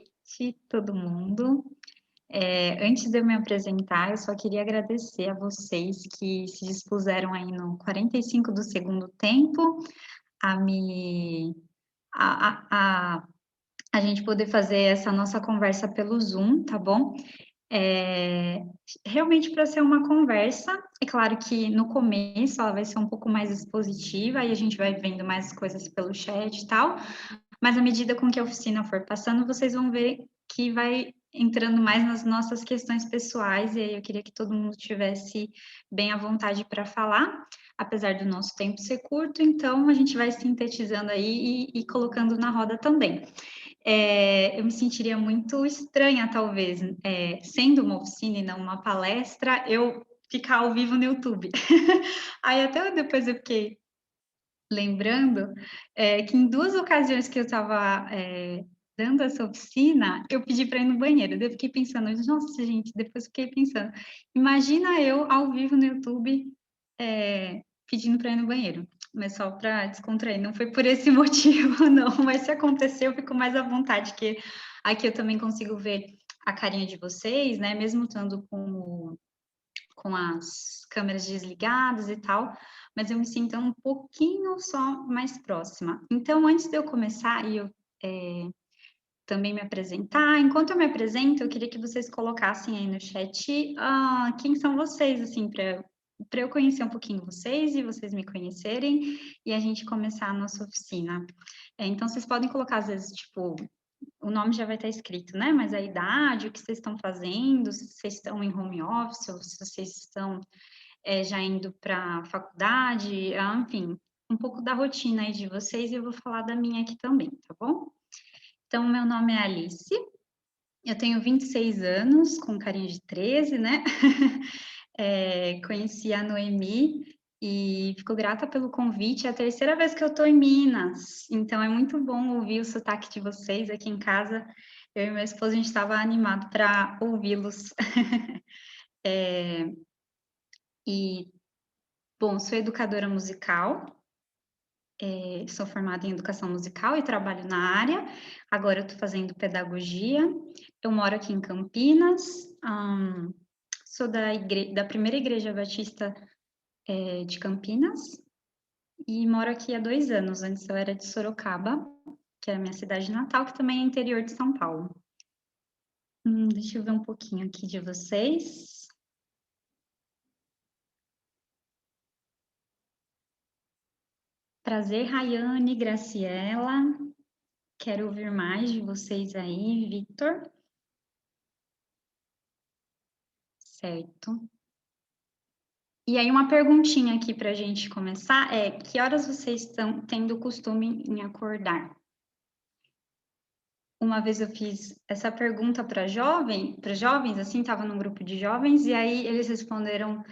noite, todo mundo. Antes de eu me apresentar, eu só queria agradecer a vocês que se dispuseram aí no 45 do segundo tempo a me a gente poder fazer essa nossa conversa pelo Zoom, tá bom? Eh, Realmente para ser uma conversa, é claro que no começo ela vai ser um pouco mais expositiva, aí a gente vai vendo mais coisas pelo chat e tal, mas à medida com que a oficina for passando, vocês vão ver que vai entrando mais nas nossas questões pessoais, e aí eu queria que todo mundo tivesse bem à vontade para falar, apesar do nosso tempo ser curto, então a gente vai sintetizando aí e colocando na roda também. Eu me sentiria muito estranha, talvez, sendo uma oficina e não uma palestra, eu ficar ao vivo no YouTube. Aí até depois eu fiquei lembrando, que em 2 ocasiões que eu estava, dando essa oficina, eu pedi para ir no banheiro, daí eu fiquei pensando: "Nossa, gente", depois eu fiquei pensando: "Imagina eu ao vivo no YouTube, pedindo para ir no banheiro", mas só para descontrair, não foi por esse motivo não, mas se acontecer eu fico mais à vontade, que aqui eu também consigo ver a carinha de vocês, né, mesmo estando com as câmeras desligadas e tal, mas eu me sinto um pouquinho só mais próxima. Então, antes de eu começar e eu também me apresentar, enquanto eu me apresento, eu queria que vocês colocassem aí no chat quem são vocês, assim, para eu conhecer um pouquinho vocês e vocês me conhecerem e a gente começar a nossa oficina. Então, vocês podem colocar, às vezes, tipo, o nome já vai estar escrito, né? Mas a idade, o que vocês estão fazendo, se vocês estão em home office ou se vocês estão já indo para a faculdade, enfim, um pouco da rotina aí de vocês e eu vou falar da minha aqui também, tá bom? Então, meu nome é Alice, eu tenho 26 anos, com carinha de 13, né? Conheci a Noemi e fico grata pelo convite. É a terceira vez que eu estou em Minas, então é muito bom ouvir o sotaque de vocês aqui em casa. Eu e meu esposo, a gente estava animado para ouvi-los. E, bom, sou educadora musical, sou formada em educação musical e trabalho na área. Agora eu estou fazendo pedagogia. Eu moro aqui em Campinas, sou da primeira igreja batista de Campinas e moro aqui há 2 anos. Antes eu era de Sorocaba, que é a minha cidade natal, que também é interior de São Paulo. Deixa eu ver um pouquinho aqui de vocês. Prazer, Rayane, Graciela. Quero ouvir mais de vocês aí, Victor. Certo. E aí, uma perguntinha aqui para a gente começar que horas vocês estão tendo o costume em acordar? Uma vez eu fiz essa pergunta para jovens, assim, estava num grupo de jovens, e aí eles responderam,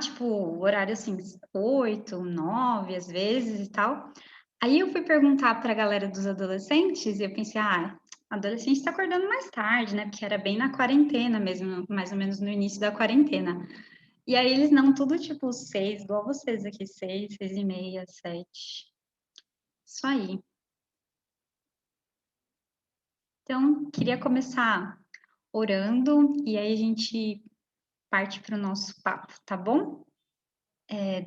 tipo, horário assim, 8, 9, às vezes e tal. Aí eu fui perguntar para a galera dos adolescentes, e eu pensei, adolescente está acordando mais tarde, né? Porque era bem na quarentena mesmo, mais ou menos no início da quarentena. E aí eles não, tudo tipo 6, igual vocês aqui, 6, 6:30, 7. Isso aí. Então, queria começar orando e aí a gente parte para o nosso papo, tá bom?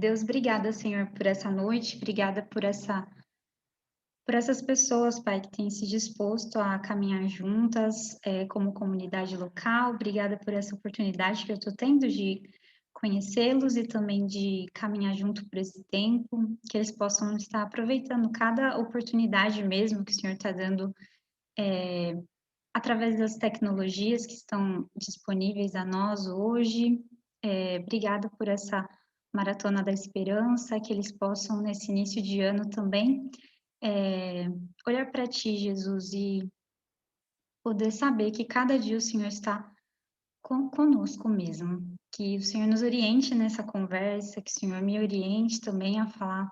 Deus, obrigada, Senhor, por essa noite, obrigada por essas pessoas, Pai, que têm se disposto a caminhar juntas, como comunidade local. Obrigada por essa oportunidade que eu estou tendo de conhecê-los e também de caminhar junto por esse tempo, que eles possam estar aproveitando cada oportunidade mesmo que o Senhor está dando através das tecnologias que estão disponíveis a nós hoje. Obrigada por essa maratona da esperança, que eles possam, nesse início de ano também, olhar para Ti, Jesus, e poder saber que cada dia o Senhor está conosco mesmo. Que o Senhor nos oriente nessa conversa, que o Senhor me oriente também a falar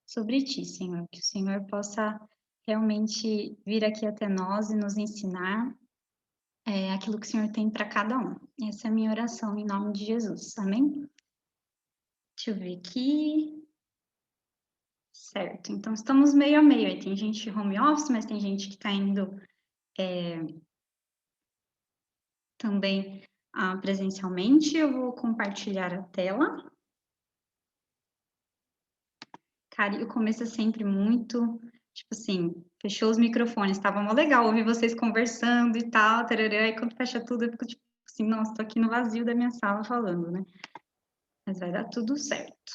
sobre Ti, Senhor. Que o Senhor possa realmente vir aqui até nós e nos ensinar aquilo que o Senhor tem para cada um. Essa é a minha oração em nome de Jesus. Amém? Deixa eu ver aqui. Certo. Então, estamos meio a meio. Aí tem gente home office, mas tem gente que está indo também presencialmente. Eu vou compartilhar a tela. Cara, e o começo é sempre muito, tipo assim, fechou os microfones, estava mó legal ouvir vocês conversando e tal, tarará, e quando fecha tudo eu fico tipo assim, nossa, tô aqui no vazio da minha sala falando, né? Mas vai dar tudo certo.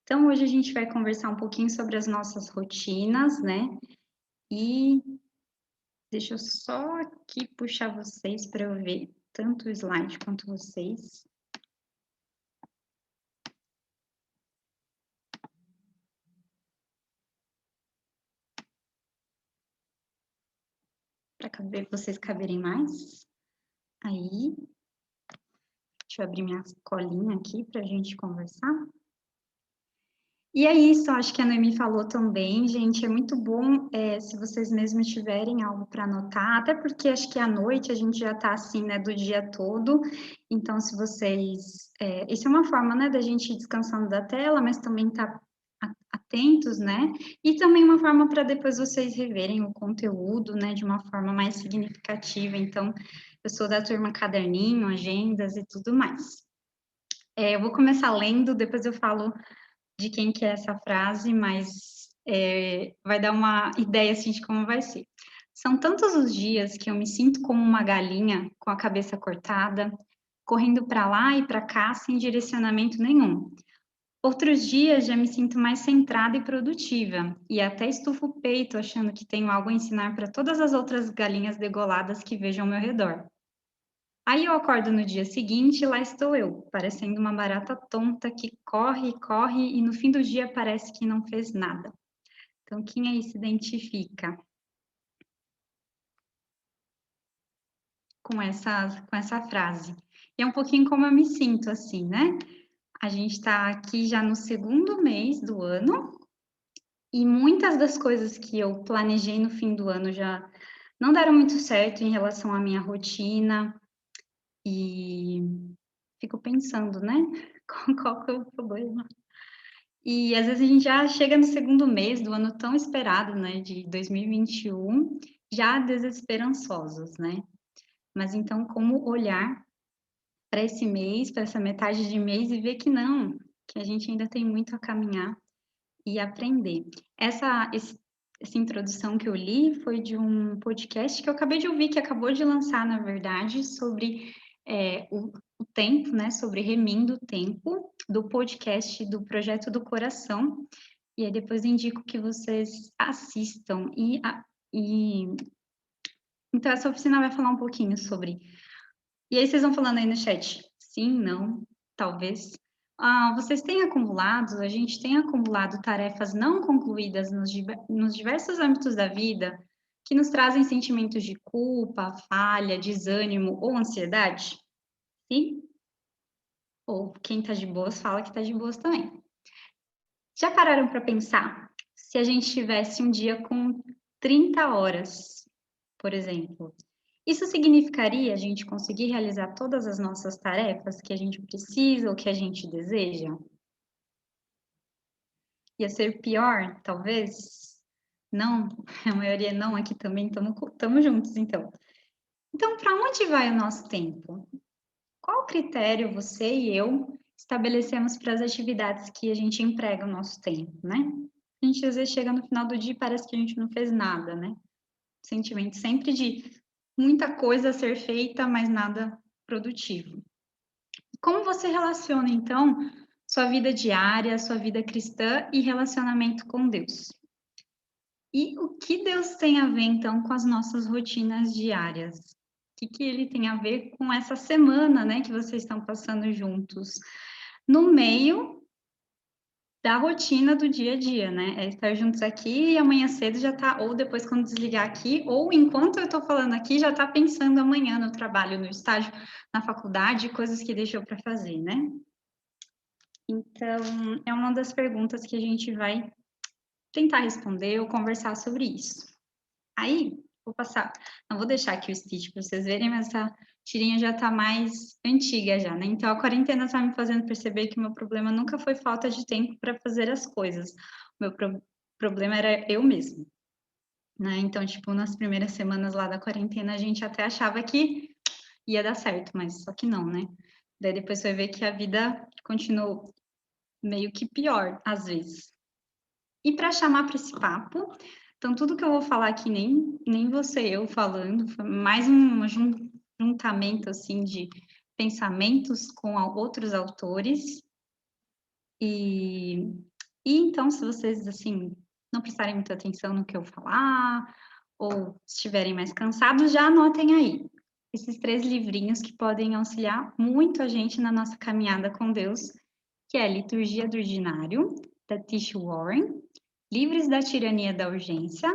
Então, hoje a gente vai conversar um pouquinho sobre as nossas rotinas, né? E deixa eu só aqui puxar vocês para eu ver tanto o slide quanto vocês. Para ver vocês caberem mais. Aí, deixa eu abrir minha colinha aqui para a gente conversar. E é isso, acho que a Noemi falou também, gente, é muito bom se vocês mesmos tiverem algo para anotar, até porque acho que à noite a gente já está assim, né, do dia todo, então se vocês, isso é uma forma, né, da gente ir descansando da tela, mas também tá atentos, né, e também uma forma para depois vocês reverem o conteúdo, né, de uma forma mais significativa, então eu sou da turma caderninho, agendas e tudo mais. Eu vou começar lendo, depois eu falo de quem que é essa frase, mas vai dar uma ideia assim de como vai ser. São tantos os dias que eu me sinto como uma galinha com a cabeça cortada, correndo para lá e para cá sem direcionamento nenhum. Outros dias já me sinto mais centrada e produtiva, e até estufo o peito achando que tenho algo a ensinar para todas as outras galinhas degoladas que vejo ao meu redor. Aí eu acordo no dia seguinte e lá estou eu, parecendo uma barata tonta que corre e corre e no fim do dia parece que não fez nada. Então, quem aí se identifica com essa frase? E é um pouquinho como eu me sinto, assim, né? A gente está aqui já no segundo mês do ano e muitas das coisas que eu planejei no fim do ano já não deram muito certo em relação à minha rotina e fico pensando, né? Qual que é o problema? E às vezes a gente já chega no segundo mês do ano tão esperado, né, de 2021, já desesperançosos, né? Mas então, como olhar para esse mês, para essa metade de mês e ver que não, que a gente ainda tem muito a caminhar e aprender. Essa introdução que eu li foi de um podcast que eu acabei de ouvir, que acabou de lançar, na verdade, sobre o tempo, né? Sobre Remindo o Tempo, do podcast do Projeto do Coração. E aí depois indico que vocês assistam. E então essa oficina vai falar um pouquinho sobre. E aí vocês vão falando aí no chat, sim, não, talvez. Vocês têm acumulado, a gente tem acumulado tarefas não concluídas nos diversos âmbitos da vida que nos trazem sentimentos de culpa, falha, desânimo ou ansiedade? Sim? Ou quem está de boas fala que está de boas também. Já pararam para pensar se a gente tivesse um dia com 30 horas, por exemplo? Isso significaria a gente conseguir realizar todas as nossas tarefas que a gente precisa ou que a gente deseja? Ia ser pior, talvez? Não, a maioria não aqui também, estamos juntos, então. Então, para onde vai o nosso tempo? Qual critério você e eu estabelecemos para as atividades que a gente emprega o nosso tempo, né? A gente às vezes chega no final do dia e parece que a gente não fez nada, né? Sentimento sempre de muita coisa a ser feita, mas nada produtivo. Como você relaciona, então, sua vida diária, sua vida cristã e relacionamento com Deus? E o que Deus tem a ver, então, com as nossas rotinas diárias? O que ele tem a ver com essa semana, né, que vocês estão passando juntos? No meio da rotina do dia a dia, né? É estar juntos aqui e amanhã cedo já tá, ou depois quando desligar aqui, ou enquanto eu tô falando aqui, já tá pensando amanhã no trabalho, no estágio, na faculdade, coisas que deixou para fazer, né? Então, é uma das perguntas que a gente vai tentar responder ou conversar sobre isso. Aí, vou passar, não vou deixar aqui o Stitch para vocês verem, mas essa tirinha já está mais antiga já, né? Então, a quarentena está me fazendo perceber que o meu problema nunca foi falta de tempo para fazer as coisas. O meu problema era eu mesmo. né? Então, tipo, nas primeiras semanas lá da quarentena, a gente até achava que ia dar certo, mas só que não, né? Daí depois você vai ver que a vida continuou meio que pior, às vezes. E para chamar para esse papo, então tudo que eu vou falar aqui nem você eu falando, foi mais um juntamento assim de pensamentos com outros autores. E, e então, se vocês assim não prestarem muita atenção no que eu falar, ou estiverem mais cansados, já anotem aí esses 3 livrinhos que podem auxiliar muito a gente na nossa caminhada com Deus, que é Liturgia do Ordinário, da Tish Warren, Livres da Tirania da Urgência,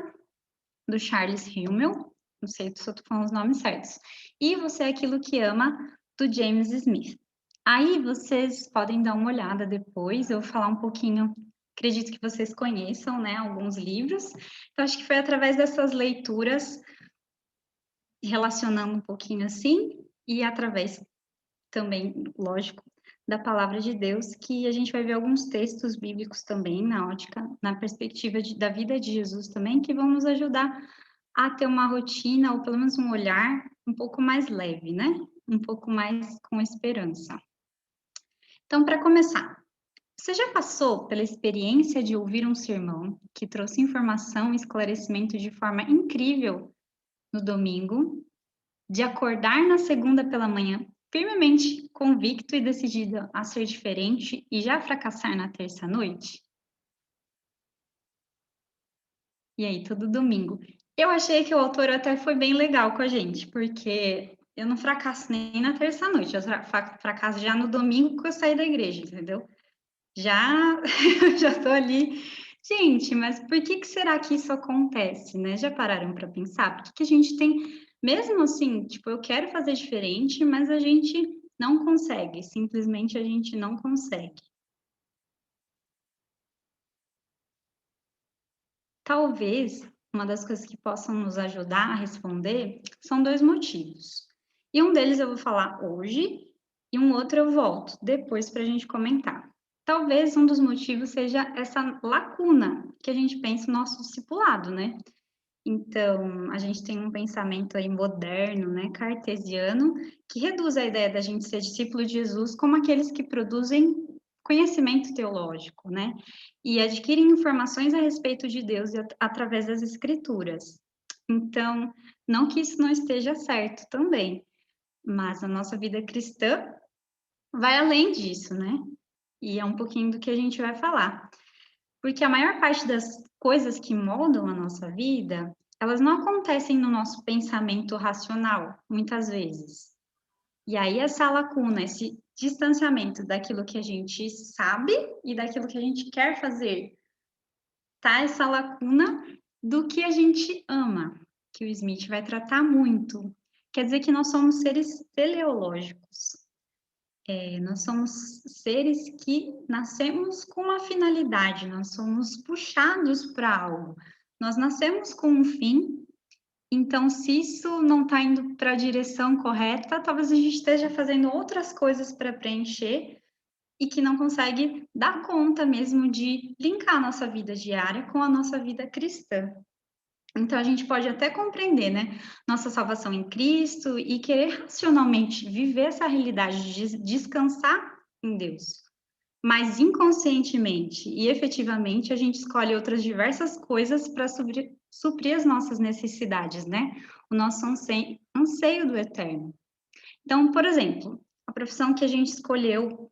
do Charles Hummel, não sei se eu estou falando os nomes certos, e Você é Aquilo que Ama, do James Smith. Aí vocês podem dar uma olhada depois, eu vou falar um pouquinho, acredito que vocês conheçam, né, alguns livros, então acho que foi através dessas leituras, relacionando um pouquinho assim, e através também, lógico, da palavra de Deus, que a gente vai ver alguns textos bíblicos também, na ótica, na perspectiva da vida de Jesus também, que vão nos ajudar a ter uma rotina, ou pelo menos um olhar um pouco mais leve, né? Um pouco mais com esperança. Então, para começar, você já passou pela experiência de ouvir um sermão que trouxe informação e esclarecimento de forma incrível no domingo, de acordar na segunda pela manhã firmemente convicto e decidido a ser diferente e já fracassar na terça noite? E aí, todo domingo. Eu achei que o autor até foi bem legal com a gente, porque eu não fracasso nem na terça noite, eu fracasso já no domingo que eu saí da igreja, entendeu? Já, já tô ali. Gente, mas por que será que isso acontece, né? Já pararam para pensar? Por que a gente tem, mesmo assim, tipo, eu quero fazer diferente, mas a gente não consegue, simplesmente a gente não consegue. Talvez uma das coisas que possam nos ajudar a responder são 2 motivos. E um deles eu vou falar hoje, e um outro eu volto depois para a gente comentar. Talvez um dos motivos seja essa lacuna que a gente pensa no nosso discipulado, né? Então, a gente tem um pensamento aí moderno, né, cartesiano, que reduz a ideia da gente ser discípulo de Jesus como aqueles que produzem conhecimento teológico, né? E adquirem informações a respeito de Deus através das escrituras. Então, não que isso não esteja certo também, mas a nossa vida cristã vai além disso, né? E é um pouquinho do que a gente vai falar. Porque a maior parte das coisas que moldam a nossa vida, elas não acontecem no nosso pensamento racional, muitas vezes. E aí essa lacuna, esse distanciamento daquilo que a gente sabe e daquilo que a gente quer fazer, tá? Essa lacuna do que a gente ama, que o Smith vai tratar muito. Quer dizer que nós somos seres teleológicos. Nós somos seres que nascemos com uma finalidade, nós somos puxados para algo. Nós nascemos com um fim, então, se isso não está indo para a direção correta, talvez a gente esteja fazendo outras coisas para preencher e que não consegue dar conta mesmo de linkar a nossa vida diária com a nossa vida cristã. Então, a gente pode até compreender, né, nossa salvação em Cristo e querer racionalmente viver essa realidade de descansar em Deus. Mas inconscientemente e efetivamente, a gente escolhe outras diversas coisas para suprir as nossas necessidades, né? O nosso anseio do eterno. Então, por exemplo, a profissão que a gente escolheu,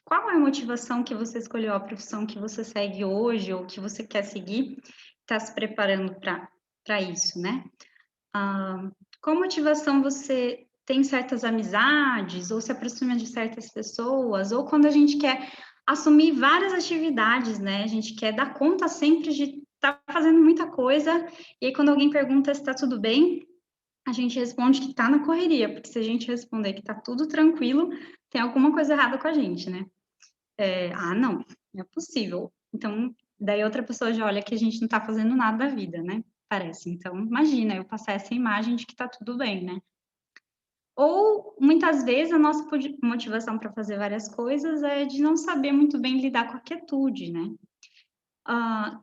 qual é a motivação que você escolheu a profissão que você segue hoje ou que você quer seguir, está se preparando para isso, né? Qual motivação você tem certas amizades ou se aproxima de certas pessoas, ou quando a gente quer assumir várias atividades, né? A gente quer dar conta sempre de estar fazendo muita coisa, e aí quando alguém pergunta se está tudo bem, a gente responde que está na correria, porque se a gente responder que está tudo tranquilo, tem alguma coisa errada com a gente, né? Não, não é possível. Então, daí outra pessoa já olha que a gente não está fazendo nada da vida, né? Parece. Então, imagina eu passar essa imagem de que está tudo bem, né? Ou, muitas vezes, a nossa motivação para fazer várias coisas é de não saber muito bem lidar com a quietude, né?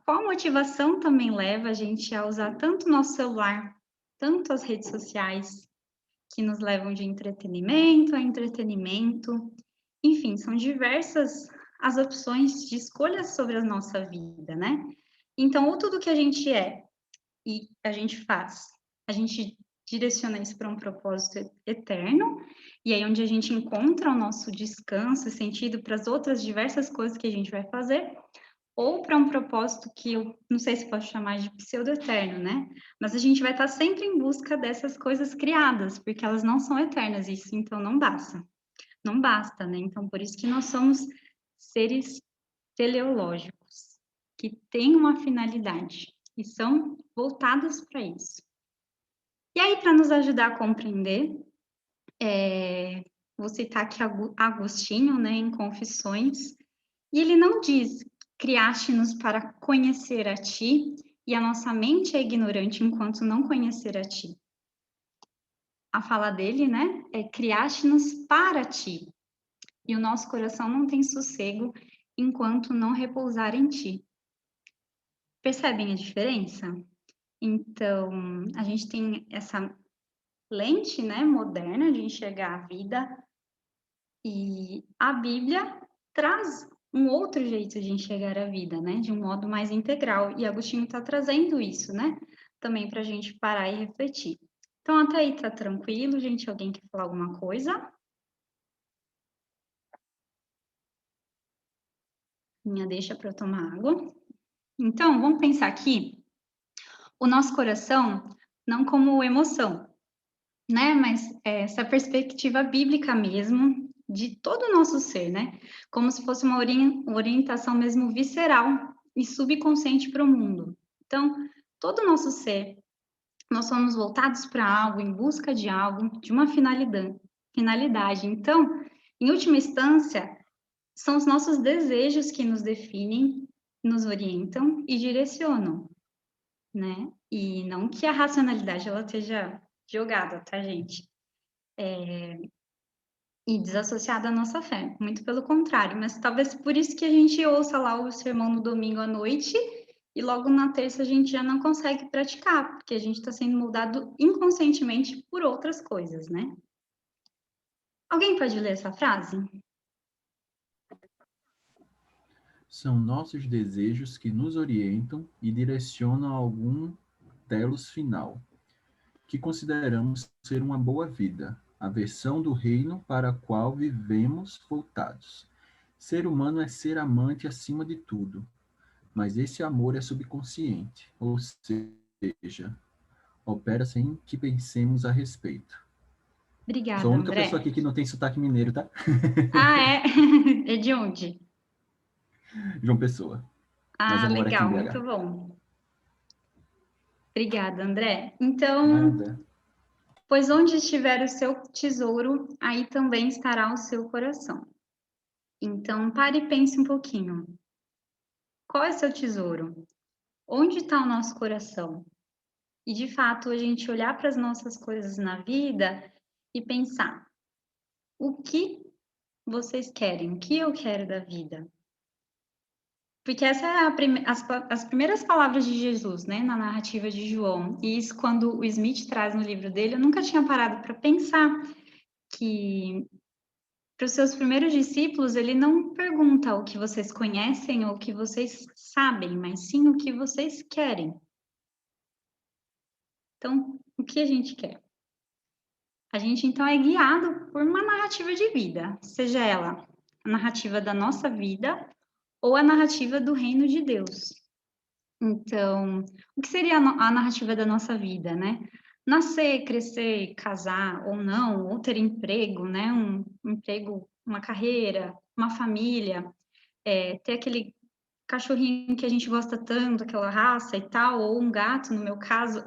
Qual motivação também leva a gente a usar tanto o nosso celular, tanto as redes sociais, que nos levam de entretenimento a entretenimento. Enfim, são diversas as opções de escolhas sobre a nossa vida, né? Então, ou tudo que a gente é e a gente faz, a gente direciona isso para um propósito eterno, e aí onde a gente encontra o nosso descanso e sentido para as outras diversas coisas que a gente vai fazer, ou para um propósito que eu não sei se posso chamar de pseudo-eterno, né? Mas a gente vai estar sempre em busca dessas coisas criadas, porque elas não são eternas, isso então não basta. Não basta, né? Então, por isso que nós somos seres teleológicos, que têm uma finalidade e são voltados para isso. E aí, para nos ajudar a compreender, vou citar aqui Agostinho, né, em Confissões, e ele não diz: criaste-nos para conhecer a ti, e a nossa mente é ignorante enquanto não conhecer a ti. A fala dele, né, é: criaste-nos para ti, e o nosso coração não tem sossego enquanto não repousar em ti. Percebem a diferença? Então, a gente tem essa lente, né, moderna de enxergar a vida, e a Bíblia traz um outro jeito de enxergar a vida, né, de um modo mais integral, e Agostinho está trazendo isso, né, também para a gente parar e refletir. Então, até aí tá tranquilo, gente? Alguém quer falar alguma coisa? Minha deixa para eu tomar água. Então, vamos pensar aqui o nosso coração não como emoção, né? Mas essa perspectiva bíblica mesmo de todo o nosso ser, né? Como se fosse uma orientação mesmo visceral e subconsciente para o mundo. Então, todo o nosso ser, nós somos voltados para algo, em busca de algo, de uma finalidade. Então, em última instância, são os nossos desejos que nos definem, nos orientam e direcionam, né? E não que a racionalidade ela esteja jogada, tá, gente? E desassociada à nossa fé, muito pelo contrário, mas talvez por isso que a gente ouça lá o sermão no domingo à noite e logo na terça a gente já não consegue praticar, porque a gente está sendo moldado inconscientemente por outras coisas, né? Alguém pode ler essa frase? São nossos desejos que nos orientam e direcionam a algum telos final, que consideramos ser uma boa vida, a versão do reino para a qual vivemos voltados. Ser humano é ser amante acima de tudo, mas esse amor é subconsciente, ou seja, opera sem que pensemos a respeito. Sou a Obrigada, única pessoa André. aqui que não tem sotaque mineiro, tá? Ah, é? É de onde? João Pessoa, mas Ah, eu moro aqui em legal, muito BH. bom. Obrigada, André. Então, Nada. pois onde estiver o seu tesouro, aí também estará o seu coração. Então, pare e pense um pouquinho. Qual é seu tesouro? Onde está o nosso coração? E, de fato, a gente olhar para as nossas coisas na vida e pensar: o que vocês querem? O que eu quero da vida? Porque essa é as primeiras palavras de Jesus, né, na narrativa de João. E isso, quando o Smith traz no livro dele, eu nunca tinha parado para pensar que para os seus primeiros discípulos, ele não pergunta o que vocês conhecem ou o que vocês sabem, mas sim o que vocês querem. Então, o que a gente quer? A gente, então, é guiado por uma narrativa de vida, seja ela a narrativa da nossa vida ou a narrativa do reino de Deus. Então, o que seria a narrativa da nossa vida, né? Nascer, crescer, casar ou não, ou ter emprego, né? Um emprego, uma carreira, uma família, ter aquele cachorrinho que a gente gosta tanto, aquela raça e tal, ou um gato, no meu caso.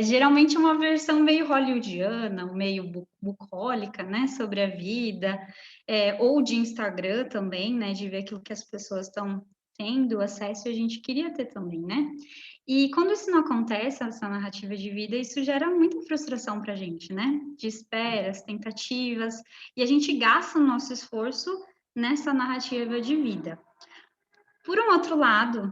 Geralmente uma versão meio hollywoodiana, meio bucólica, né? Sobre a vida, ou de Instagram também, né? De ver aquilo que as pessoas estão tendo acesso e a gente queria ter também, né? E quando isso não acontece, essa narrativa de vida, isso gera muita frustração para a gente, né? De esperas, tentativas, e a gente gasta o nosso esforço nessa narrativa de vida. Por um outro lado,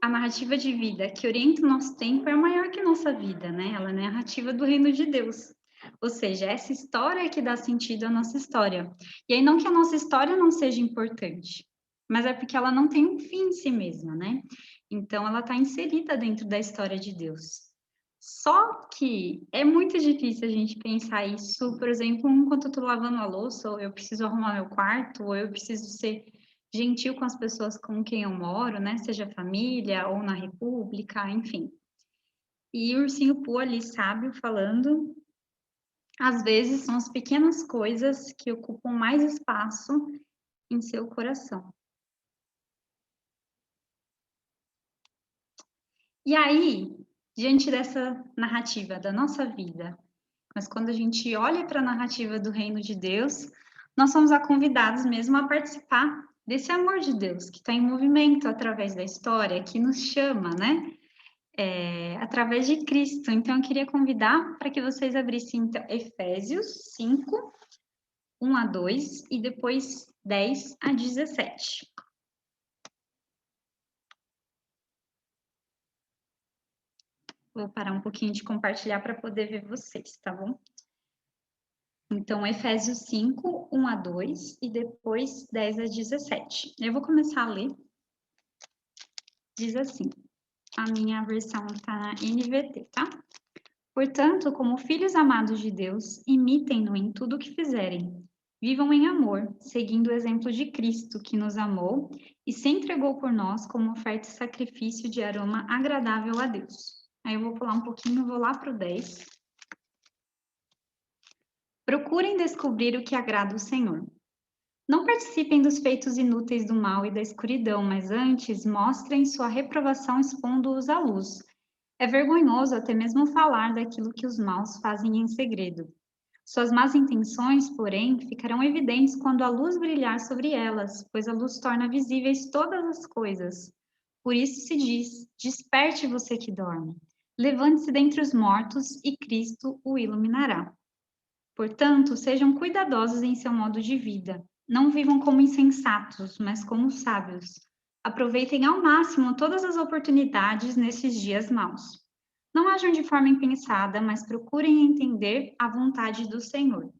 a narrativa de vida que orienta o nosso tempo é maior que a nossa vida, né? Ela é a narrativa do reino de Deus. Ou seja, essa história que dá sentido à nossa história. E aí, não que a nossa história não seja importante, mas é porque ela não tem um fim em si mesma, né? Então, ela está inserida dentro da história de Deus. Só que é muito difícil a gente pensar isso, por exemplo, enquanto eu estou lavando a louça, ou eu preciso arrumar meu quarto, ou eu preciso ser gentil com as pessoas com quem eu moro, né? Seja família ou na república, enfim. E o ursinho Pooh ali, sábio, falando, às vezes são as pequenas coisas que ocupam mais espaço em seu coração. E aí, diante dessa narrativa da nossa vida, mas quando a gente olha para a narrativa do reino de Deus, nós somos convidados mesmo a participar desse amor de Deus que está em movimento através da história, que nos chama, né? Através de Cristo. Então, eu queria convidar para que vocês abrissem então, Efésios 5, 1 a 2 e depois 10 a 17. Vou parar um pouquinho de compartilhar para poder ver vocês, tá bom? Então, Efésios 5, 1 a 2 e depois 10 a 17. Eu vou começar a ler. Diz assim, a minha versão está na NVT, tá? Portanto, como filhos amados de Deus, imitem-no em tudo o que fizerem. Vivam em amor, seguindo o exemplo de Cristo, que nos amou e se entregou por nós como oferta e sacrifício de aroma agradável a Deus. Aí eu vou pular um pouquinho, vou lá para o 10. Procurem descobrir o que agrada o Senhor. Não participem dos feitos inúteis do mal e da escuridão, mas antes mostrem sua reprovação expondo-os à luz. É vergonhoso até mesmo falar daquilo que os maus fazem em segredo. Suas más intenções, porém, ficarão evidentes quando a luz brilhar sobre elas, pois a luz torna visíveis todas as coisas. Por isso se diz: desperte você que dorme. Levante-se dentre os mortos e Cristo o iluminará. Portanto, sejam cuidadosos em seu modo de vida. Não vivam como insensatos, mas como sábios. Aproveitem ao máximo todas as oportunidades nesses dias maus. Não ajam de forma impensada, mas procurem entender a vontade do Senhor.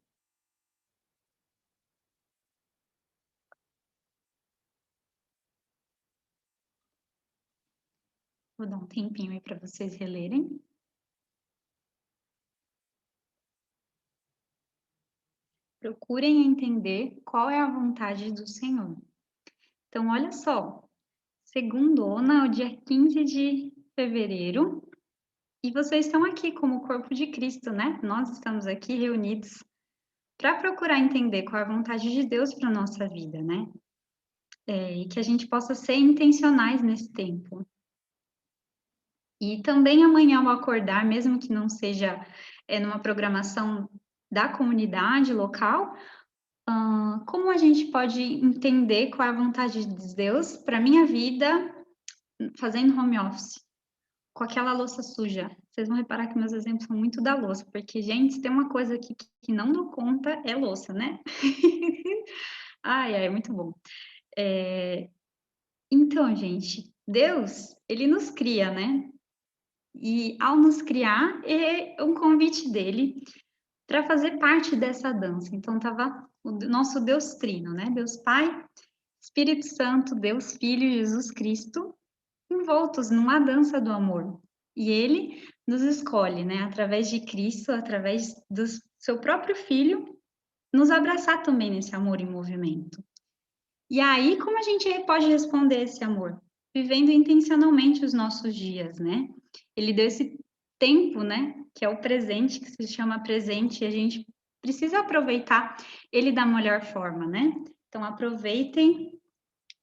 Vou dar um tempinho aí para vocês relerem. Procurem entender qual é a vontade do Senhor. Então, olha só. Segundona, o dia 15 de fevereiro, e vocês estão aqui como o corpo de Cristo, né? Nós estamos aqui reunidos para procurar entender qual é a vontade de Deus para a nossa vida, né? E que a gente possa ser intencionais nesse tempo. E também amanhã ao acordar, mesmo que não seja numa programação da comunidade local, como a gente pode entender qual é a vontade de Deus para a minha vida fazendo home office? Com aquela louça suja. Vocês vão reparar que meus exemplos são muito da louça, porque, gente, tem uma coisa aqui que não dou conta, é louça, né? Ai, é muito bom. Então, gente, Deus, ele nos cria, né? E ao nos criar, é um convite dele para fazer parte dessa dança. Então, tava o nosso Deus Trino, né? Deus Pai, Espírito Santo, Deus Filho, Jesus Cristo, envoltos numa dança do amor. E ele nos escolhe, né, através de Cristo, através do seu próprio Filho, nos abraçar também nesse amor em movimento. E aí, como a gente pode responder esse amor? Vivendo intencionalmente os nossos dias, né? Ele deu esse tempo, né, que é o presente, que se chama presente, e a gente precisa aproveitar ele da melhor forma, né? Então, aproveitem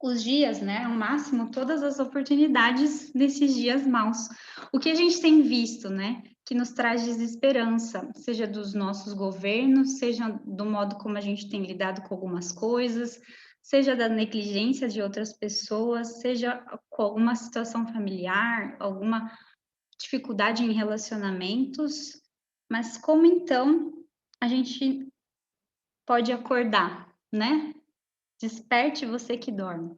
os dias, né, ao máximo, todas as oportunidades desses dias maus. O que a gente tem visto, né, que nos traz desesperança, seja dos nossos governos, seja do modo como a gente tem lidado com algumas coisas, seja da negligência de outras pessoas, seja com alguma situação familiar, alguma dificuldade em relacionamentos, mas como então a gente pode acordar, né? Desperte você que dorme.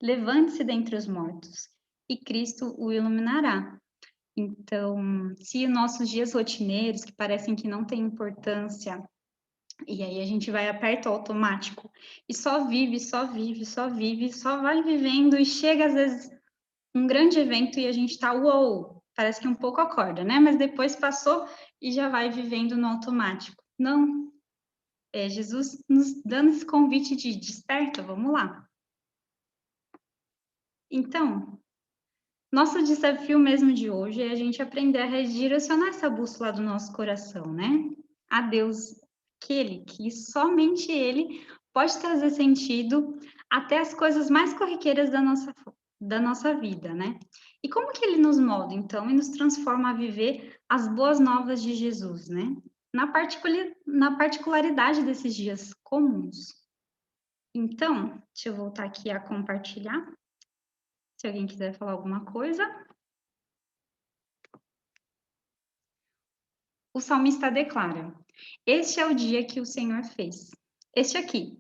levante-se dentre os mortos, e Cristo o iluminará. Então, se nossos dias rotineiros, que parecem que não têm importância, e aí a gente vai aperta o automático, e só vive, só vive, só vive, só vai vivendo, e chega às vezes um grande evento e a gente tá, uou, parece que um pouco acorda, né? Mas depois passou e já vai vivendo no automático. Não, Jesus nos dando esse convite de desperta, vamos lá. Então, nosso desafio mesmo de hoje é a gente aprender a redirecionar essa bússola do nosso coração, né? A Deus, que somente Ele pode trazer sentido até as coisas mais corriqueiras da nossa vida, né? E como que Ele nos molda, então, e nos transforma a viver as boas novas de Jesus, né? Na particularidade desses dias comuns. Então, deixa eu voltar aqui a compartilhar. Se alguém quiser falar alguma coisa. O salmista declara: Este é o dia que o Senhor fez. Este aqui.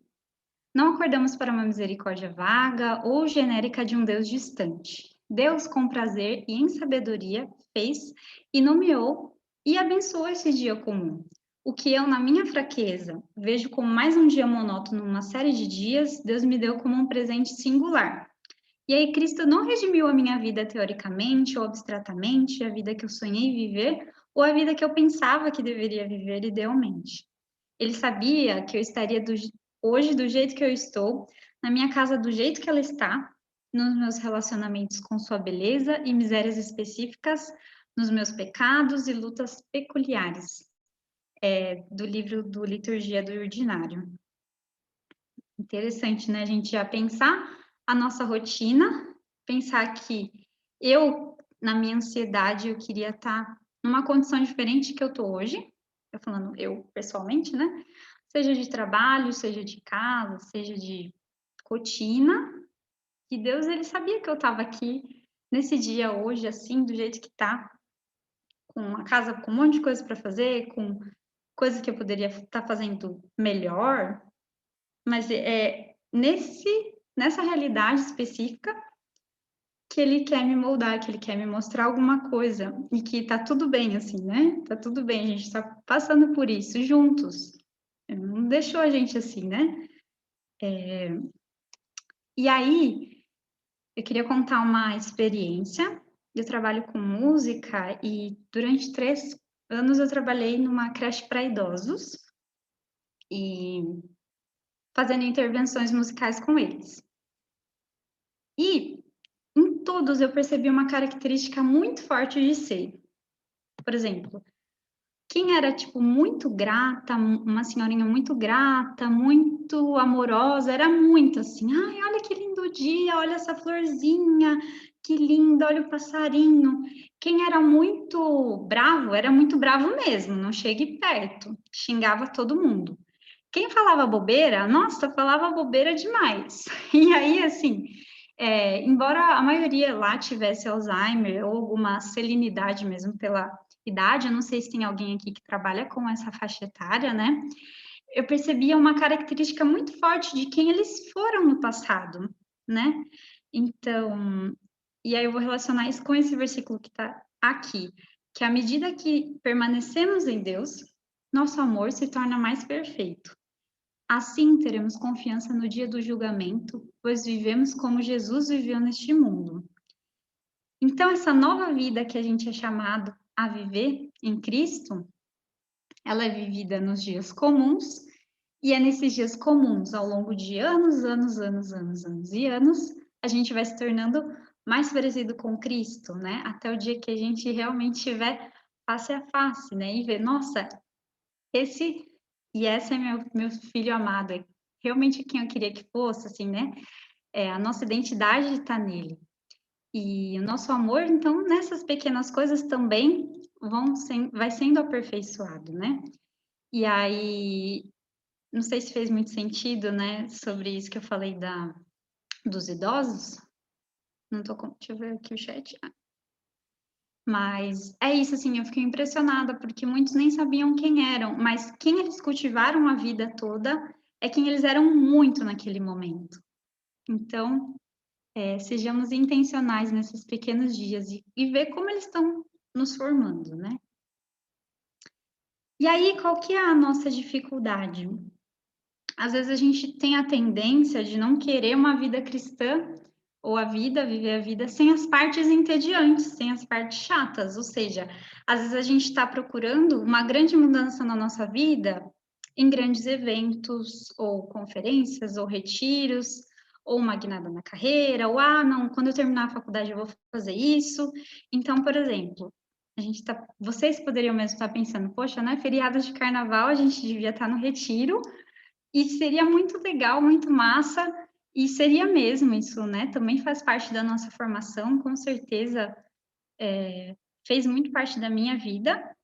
Não acordamos para uma misericórdia vaga ou genérica de um Deus distante. Deus, com prazer e em sabedoria, fez e nomeou e abençoou esse dia comum. O que eu, na minha fraqueza, vejo como mais um dia monótono numa série de dias, Deus me deu como um presente singular. E aí, Cristo não redimiu a minha vida teoricamente ou abstratamente, a vida que eu sonhei viver, ou a vida que eu pensava que deveria viver idealmente. Ele sabia que eu estaria hoje do jeito que eu estou, na minha casa do jeito que ela está, nos meus relacionamentos com sua beleza e misérias específicas, nos meus pecados e lutas peculiares. Do livro do Liturgia do Ordinário. Interessante, né? A gente já pensar a nossa rotina, pensar que na minha ansiedade, eu queria estar numa condição diferente que eu estou hoje. Eu falando eu pessoalmente, né? Seja de trabalho, seja de casa, seja de rotina. E Deus, ele sabia que eu estava aqui nesse dia hoje, assim, do jeito que tá, com uma casa com um monte de coisa para fazer, com coisas que eu poderia estar fazendo melhor, mas nessa realidade específica que ele quer me moldar, que ele quer me mostrar alguma coisa e que tá tudo bem assim, né? Tá tudo bem, a gente tá passando por isso juntos. Ele não deixou a gente assim, né? E aí, eu queria contar uma experiência. Eu trabalho com música e durante 3 anos eu trabalhei numa creche para idosos e fazendo intervenções musicais com eles. E em todos eu percebi uma característica muito forte de ser. Por exemplo, quem era, tipo, muito grata, uma senhorinha muito grata, muito amorosa, era muito assim, ai, olha que lindo dia, olha essa florzinha, que linda, olha o passarinho. Quem era muito bravo mesmo, não chegue perto, xingava todo mundo. Quem falava bobeira, nossa, falava bobeira demais. E aí, assim, embora a maioria lá tivesse Alzheimer ou alguma selinidade mesmo pela idade, eu não sei se tem alguém aqui que trabalha com essa faixa etária, né? Eu percebia uma característica muito forte de quem eles foram no passado, né? Então, e aí eu vou relacionar isso com esse versículo que está aqui, que à medida que permanecemos em Deus, nosso amor se torna mais perfeito. Assim teremos confiança no dia do julgamento, pois vivemos como Jesus viveu neste mundo. Então, essa nova vida que a gente é chamado a viver em Cristo, ela é vivida nos dias comuns, e é nesses dias comuns, ao longo de anos e anos, a gente vai se tornando mais parecido com Cristo, né? Até o dia que a gente realmente estiver face a face, né? E ver, nossa, esse é meu filho amado, é realmente quem eu queria que fosse, assim, né? A nossa identidade está nele. E o nosso amor, então, nessas pequenas coisas também vai sendo aperfeiçoado, né? E aí, não sei se fez muito sentido, né, sobre isso que eu falei dos idosos. Não tô com, deixa eu ver aqui o chat. Mas é isso, assim, eu fiquei impressionada, porque muitos nem sabiam quem eram, mas quem eles cultivaram a vida toda é quem eles eram muito naquele momento. Então, sejamos intencionais nesses pequenos dias e ver como eles estão nos formando, né? E aí, qual que é a nossa dificuldade? Às vezes a gente tem a tendência de não querer uma vida cristã ou viver a vida sem as partes entediantes, sem as partes chatas. Ou seja, às vezes a gente está procurando uma grande mudança na nossa vida em grandes eventos, ou conferências, ou retiros, ou uma guinada na carreira, ou não, quando eu terminar a faculdade eu vou fazer isso. Então, por exemplo, vocês poderiam mesmo estar pensando, poxa, né? Feriado de carnaval, a gente devia estar no retiro, e seria muito legal, muito massa, e seria mesmo isso, né? Também faz parte da nossa formação, com certeza fez muito parte da minha vida.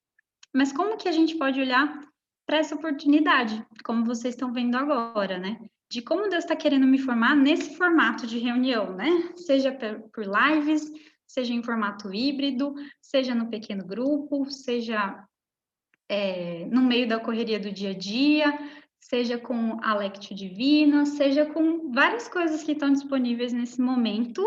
Mas como que a gente pode olhar para essa oportunidade, como vocês estão vendo agora, né? De como Deus está querendo me formar nesse formato de reunião, né? Seja por lives, seja em formato híbrido, seja no pequeno grupo, seja no meio da correria do dia a dia, seja com a Lectio Divina, seja com várias coisas que estão disponíveis nesse momento,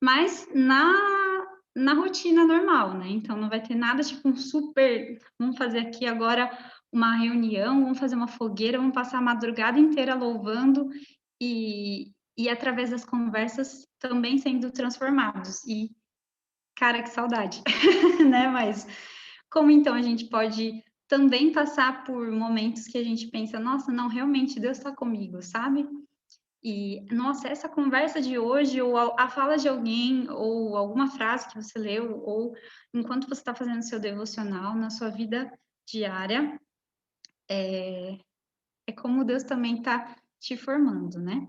mas na rotina normal, né? Então não vai ter nada tipo um super, vamos fazer aqui agora uma reunião, vamos fazer uma fogueira, vamos passar a madrugada inteira louvando e através das conversas também sendo transformados. E, cara, que saudade, né? Mas como então a gente pode também passar por momentos que a gente pensa, nossa, não, realmente Deus está comigo, sabe? E, nossa, essa conversa de hoje, ou a fala de alguém, ou alguma frase que você leu, ou enquanto você está fazendo seu devocional na sua vida diária, é como Deus também está te formando, né?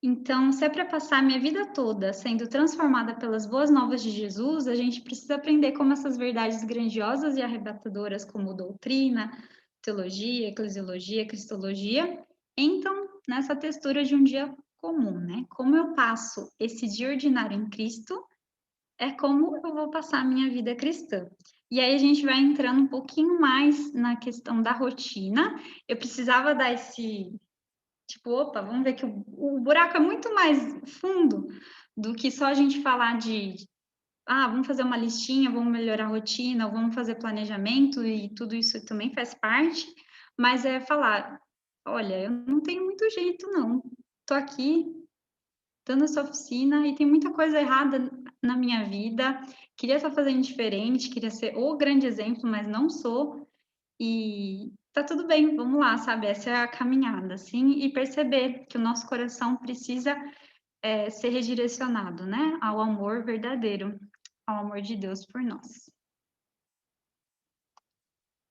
Então, se é para passar a minha vida toda sendo transformada pelas boas novas de Jesus, a gente precisa aprender como essas verdades grandiosas e arrebatadoras, como doutrina, teologia, eclesiologia, cristologia, entram nessa textura de um dia comum, né? Como eu passo esse dia ordinário em Cristo, é como eu vou passar a minha vida cristã. E aí a gente vai entrando um pouquinho mais na questão da rotina. Eu precisava dar esse tipo, opa, vamos ver que o buraco é muito mais fundo do que só a gente falar vamos fazer uma listinha, vamos melhorar a rotina, vamos fazer planejamento, e tudo isso também faz parte, mas é falar, olha, eu não tenho muito jeito, não. Estou aqui, dando essa oficina, e tem muita coisa errada na minha vida, queria estar fazendo diferente, queria ser o grande exemplo, mas não sou, e tá tudo bem, vamos lá, sabe? Essa é a caminhada, assim, e perceber que o nosso coração precisa ser redirecionado, né? Ao amor verdadeiro, ao amor de Deus por nós.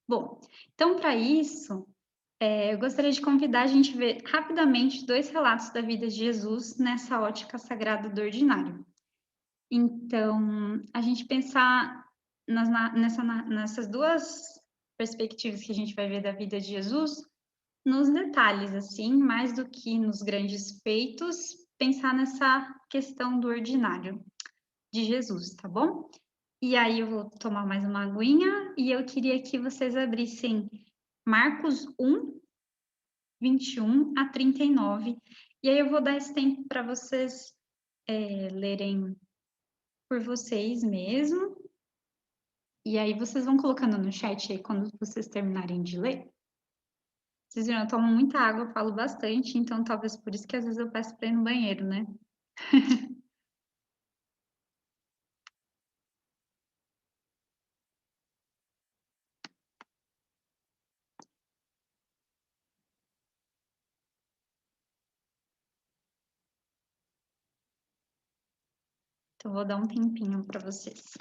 Bom, então, para isso, eu gostaria de convidar a gente a ver rapidamente 2 relatos da vida de Jesus nessa ótica sagrada do ordinário. Então, a gente pensar nessas 2 perspectivas que a gente vai ver da vida de Jesus, nos detalhes, assim, mais do que nos grandes feitos, pensar nessa questão do ordinário de Jesus, tá bom? E aí eu vou tomar mais uma aguinha e eu queria que vocês abrissem Marcos 1, 21 a 39. E aí eu vou dar esse tempo para vocês lerem por vocês mesmo. E aí vocês vão colocando no chat aí quando vocês terminarem de ler. Vocês viram, eu tomo muita água, eu falo bastante, então talvez por isso que às vezes eu peço para ir no banheiro, né? Então, vou dar um tempinho para vocês.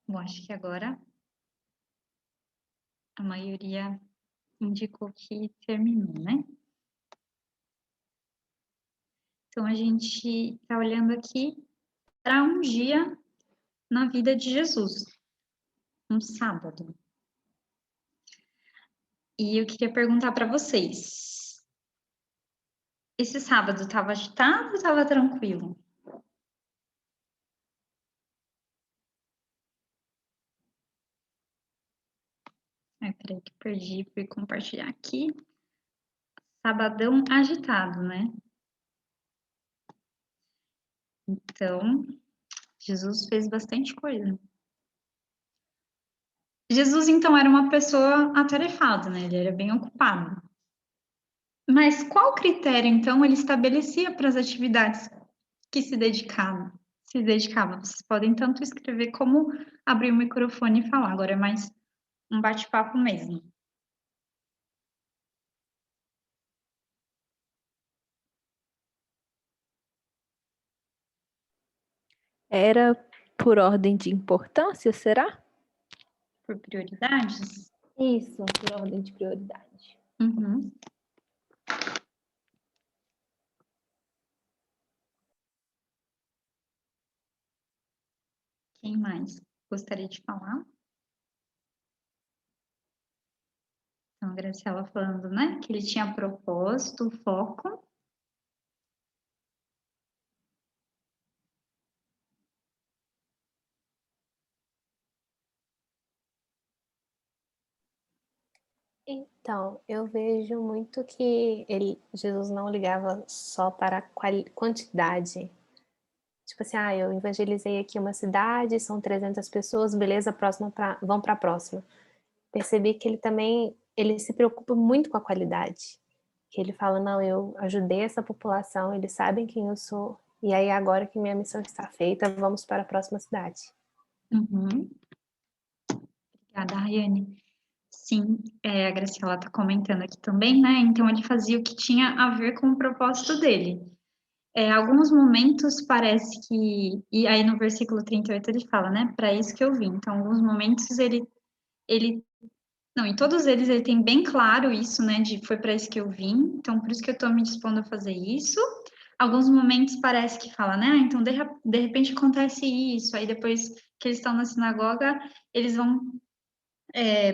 Bom, acho que agora a maioria indicou que terminou, né? Então, a gente está olhando aqui para um dia na vida de Jesus, um sábado. E eu queria perguntar para vocês: esse sábado estava agitado ou estava tranquilo? Peraí que perdi, fui compartilhar aqui. Sabadão agitado, né? Então, Jesus fez bastante coisa. Jesus, então, era uma pessoa atarefada, né? Ele era bem ocupado. Mas qual critério, então, ele estabelecia para as atividades que se dedicava? Vocês podem tanto escrever como abrir o microfone e falar. Agora é mais um bate-papo mesmo. Era por ordem de importância, será? Por prioridades? Isso, por ordem de prioridade. Uhum. Quem mais gostaria de falar? Então, a Graciela falando, né? Que ele tinha propósito, foco. Então, eu vejo muito que Jesus não ligava só para a quantidade. Tipo assim, eu evangelizei aqui uma cidade, são 300 pessoas, beleza, vão para a próxima. Percebi que ele se preocupa muito com a qualidade. Que ele fala, não, eu ajudei essa população, eles sabem quem eu sou, e aí agora que minha missão está feita, vamos para a próxima cidade. Uhum. Obrigada, Rayane. Sim, a Graciela está comentando aqui também, né? Então, ele fazia o que tinha a ver com o propósito dele. Alguns momentos parece que... E aí, no versículo 38, ele fala, né? Para isso que eu vim. Então, alguns momentos ele... Não, em todos eles ele tem bem claro isso, né? De foi para isso que eu vim. Então, por isso que eu estou me dispondo a fazer isso. Alguns momentos parece que fala, né? Então, de repente acontece isso. Aí, depois que eles estão na sinagoga, eles vão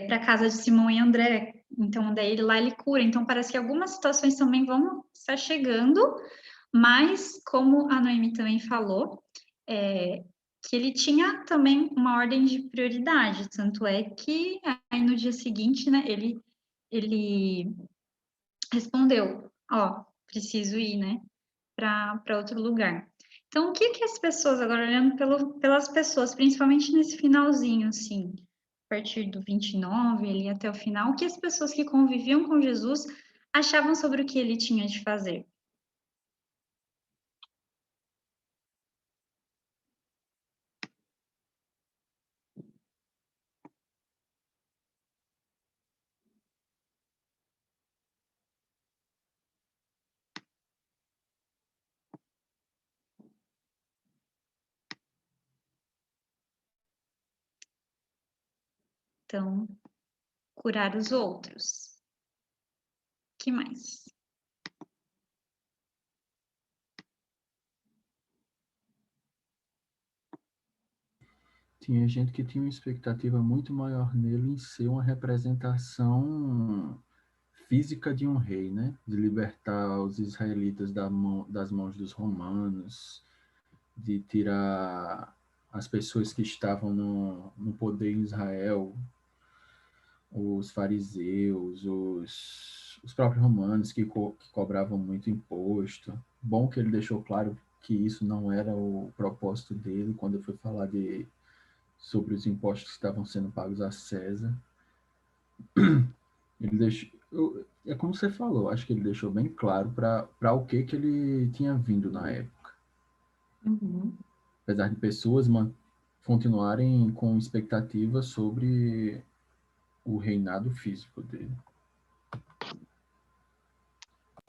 para a casa de Simão e André. Então, daí lá ele cura. Então, parece que algumas situações também vão estar chegando, mas, como a Noemi também falou, que ele tinha também uma ordem de prioridade. Tanto é que aí no dia seguinte, né, ele respondeu: preciso ir, né, para outro lugar. Então, o que as pessoas, agora olhando pelas pessoas, principalmente nesse finalzinho, assim, a partir do 29 ali até o final, o que as pessoas que conviviam com Jesus achavam sobre o que ele tinha de fazer? Então, curar os outros. Que mais? Tinha gente que tinha uma expectativa muito maior nele em ser uma representação física de um rei, né? De libertar os israelitas das mãos dos romanos, de tirar as pessoas que estavam no poder em Israel, os fariseus, os próprios romanos que cobravam muito imposto. Bom que ele deixou claro que isso não era o propósito dele quando foi falar sobre os impostos que estavam sendo pagos a César. Ele deixou, é como você falou, acho que ele deixou bem claro para o que ele tinha vindo na época. Uhum. Apesar de pessoas continuarem com expectativas sobre o reinado físico dele.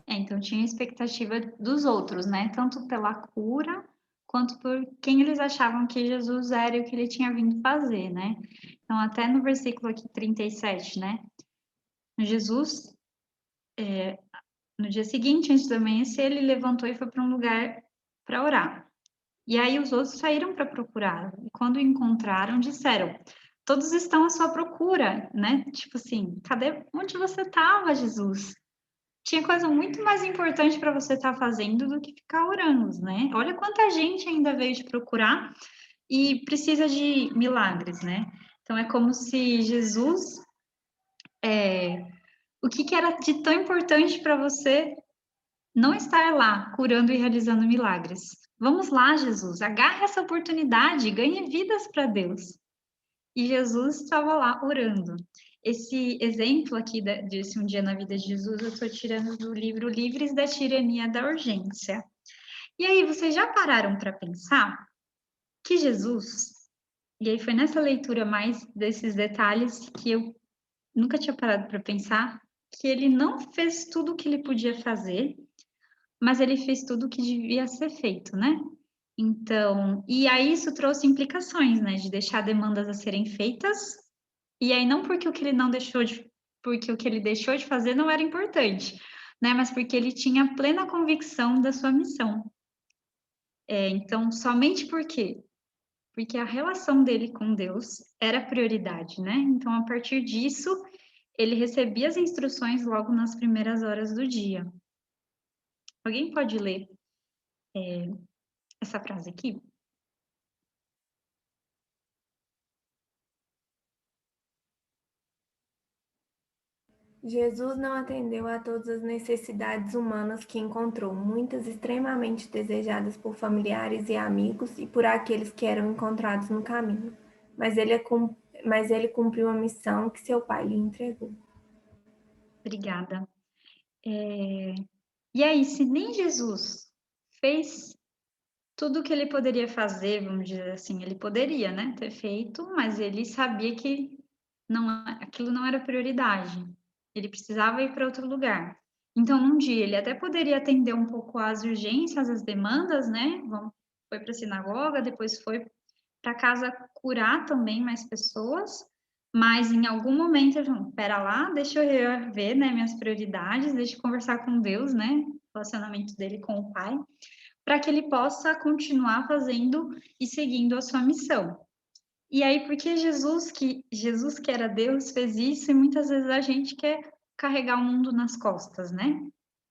Então tinha expectativa dos outros, né? Tanto pela cura, quanto por quem eles achavam que Jesus era e o que ele tinha vindo fazer, né? Então, até no versículo aqui 37, né? Jesus, no dia seguinte, antes do amanhecer, ele levantou e foi para um lugar para orar. E aí os outros saíram para procurar. E quando o encontraram, disseram: todos estão à sua procura, né? Tipo assim, cadê? Onde você estava, Jesus? Tinha coisa muito mais importante para você estar fazendo do que ficar orando, né? Olha quanta gente ainda veio te procurar e precisa de milagres, né? Então é como se Jesus, o que era de tão importante para você não estar lá curando e realizando milagres? Vamos lá, Jesus, agarre essa oportunidade, ganhe vidas para Deus. E Jesus estava lá orando. Esse exemplo aqui desse Um Dia na Vida de Jesus, eu estou tirando do livro Livres da Tirania da Urgência. E aí, vocês já pararam para pensar que Jesus, e aí foi nessa leitura mais desses detalhes que eu nunca tinha parado para pensar, que ele não fez tudo o que ele podia fazer, mas ele fez tudo o que devia ser feito, né? Então, e aí isso trouxe implicações, né, de deixar demandas a serem feitas, e aí não porque o que ele não deixou de, porque o que ele deixou de fazer não era importante, né, mas porque ele tinha plena convicção da sua missão. Então, somente porque a relação dele com Deus era prioridade, né? Então, a partir disso, ele recebia as instruções logo nas primeiras horas do dia. Alguém pode ler essa frase aqui? Jesus não atendeu a todas as necessidades humanas que encontrou, muitas extremamente desejadas por familiares e amigos e por aqueles que eram encontrados no caminho, mas ele cumpriu a missão que seu pai lhe entregou. Obrigada. E aí, se nem Jesus fez tudo o que ele poderia fazer, vamos dizer assim, ele poderia, né, ter feito, mas ele sabia que aquilo não era prioridade. Ele precisava ir para outro lugar. Então, num dia, ele até poderia atender um pouco às urgências, às demandas, né? Foi para a sinagoga, depois foi para casa curar também mais pessoas, mas em algum momento ele falou: pera lá, deixa eu ver, né, minhas prioridades, deixa eu conversar com Deus, né? O relacionamento dele com o Pai, para que ele possa continuar fazendo e seguindo a sua missão. E aí, porque Jesus que era Deus, fez isso, e muitas vezes a gente quer carregar o mundo nas costas, né?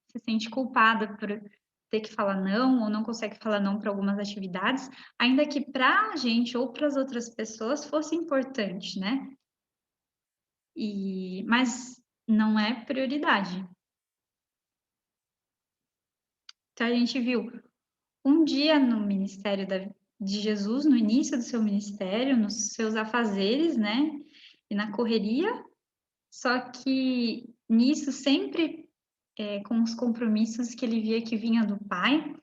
Se sente culpada por ter que falar não, ou não consegue falar não para algumas atividades, ainda que para a gente ou para as outras pessoas fosse importante, né? Mas não é prioridade. Então, a gente viu um dia no ministério de Jesus, no início do seu ministério, nos seus afazeres, né? E na correria, só que nisso sempre com os compromissos que ele via que vinha do Pai,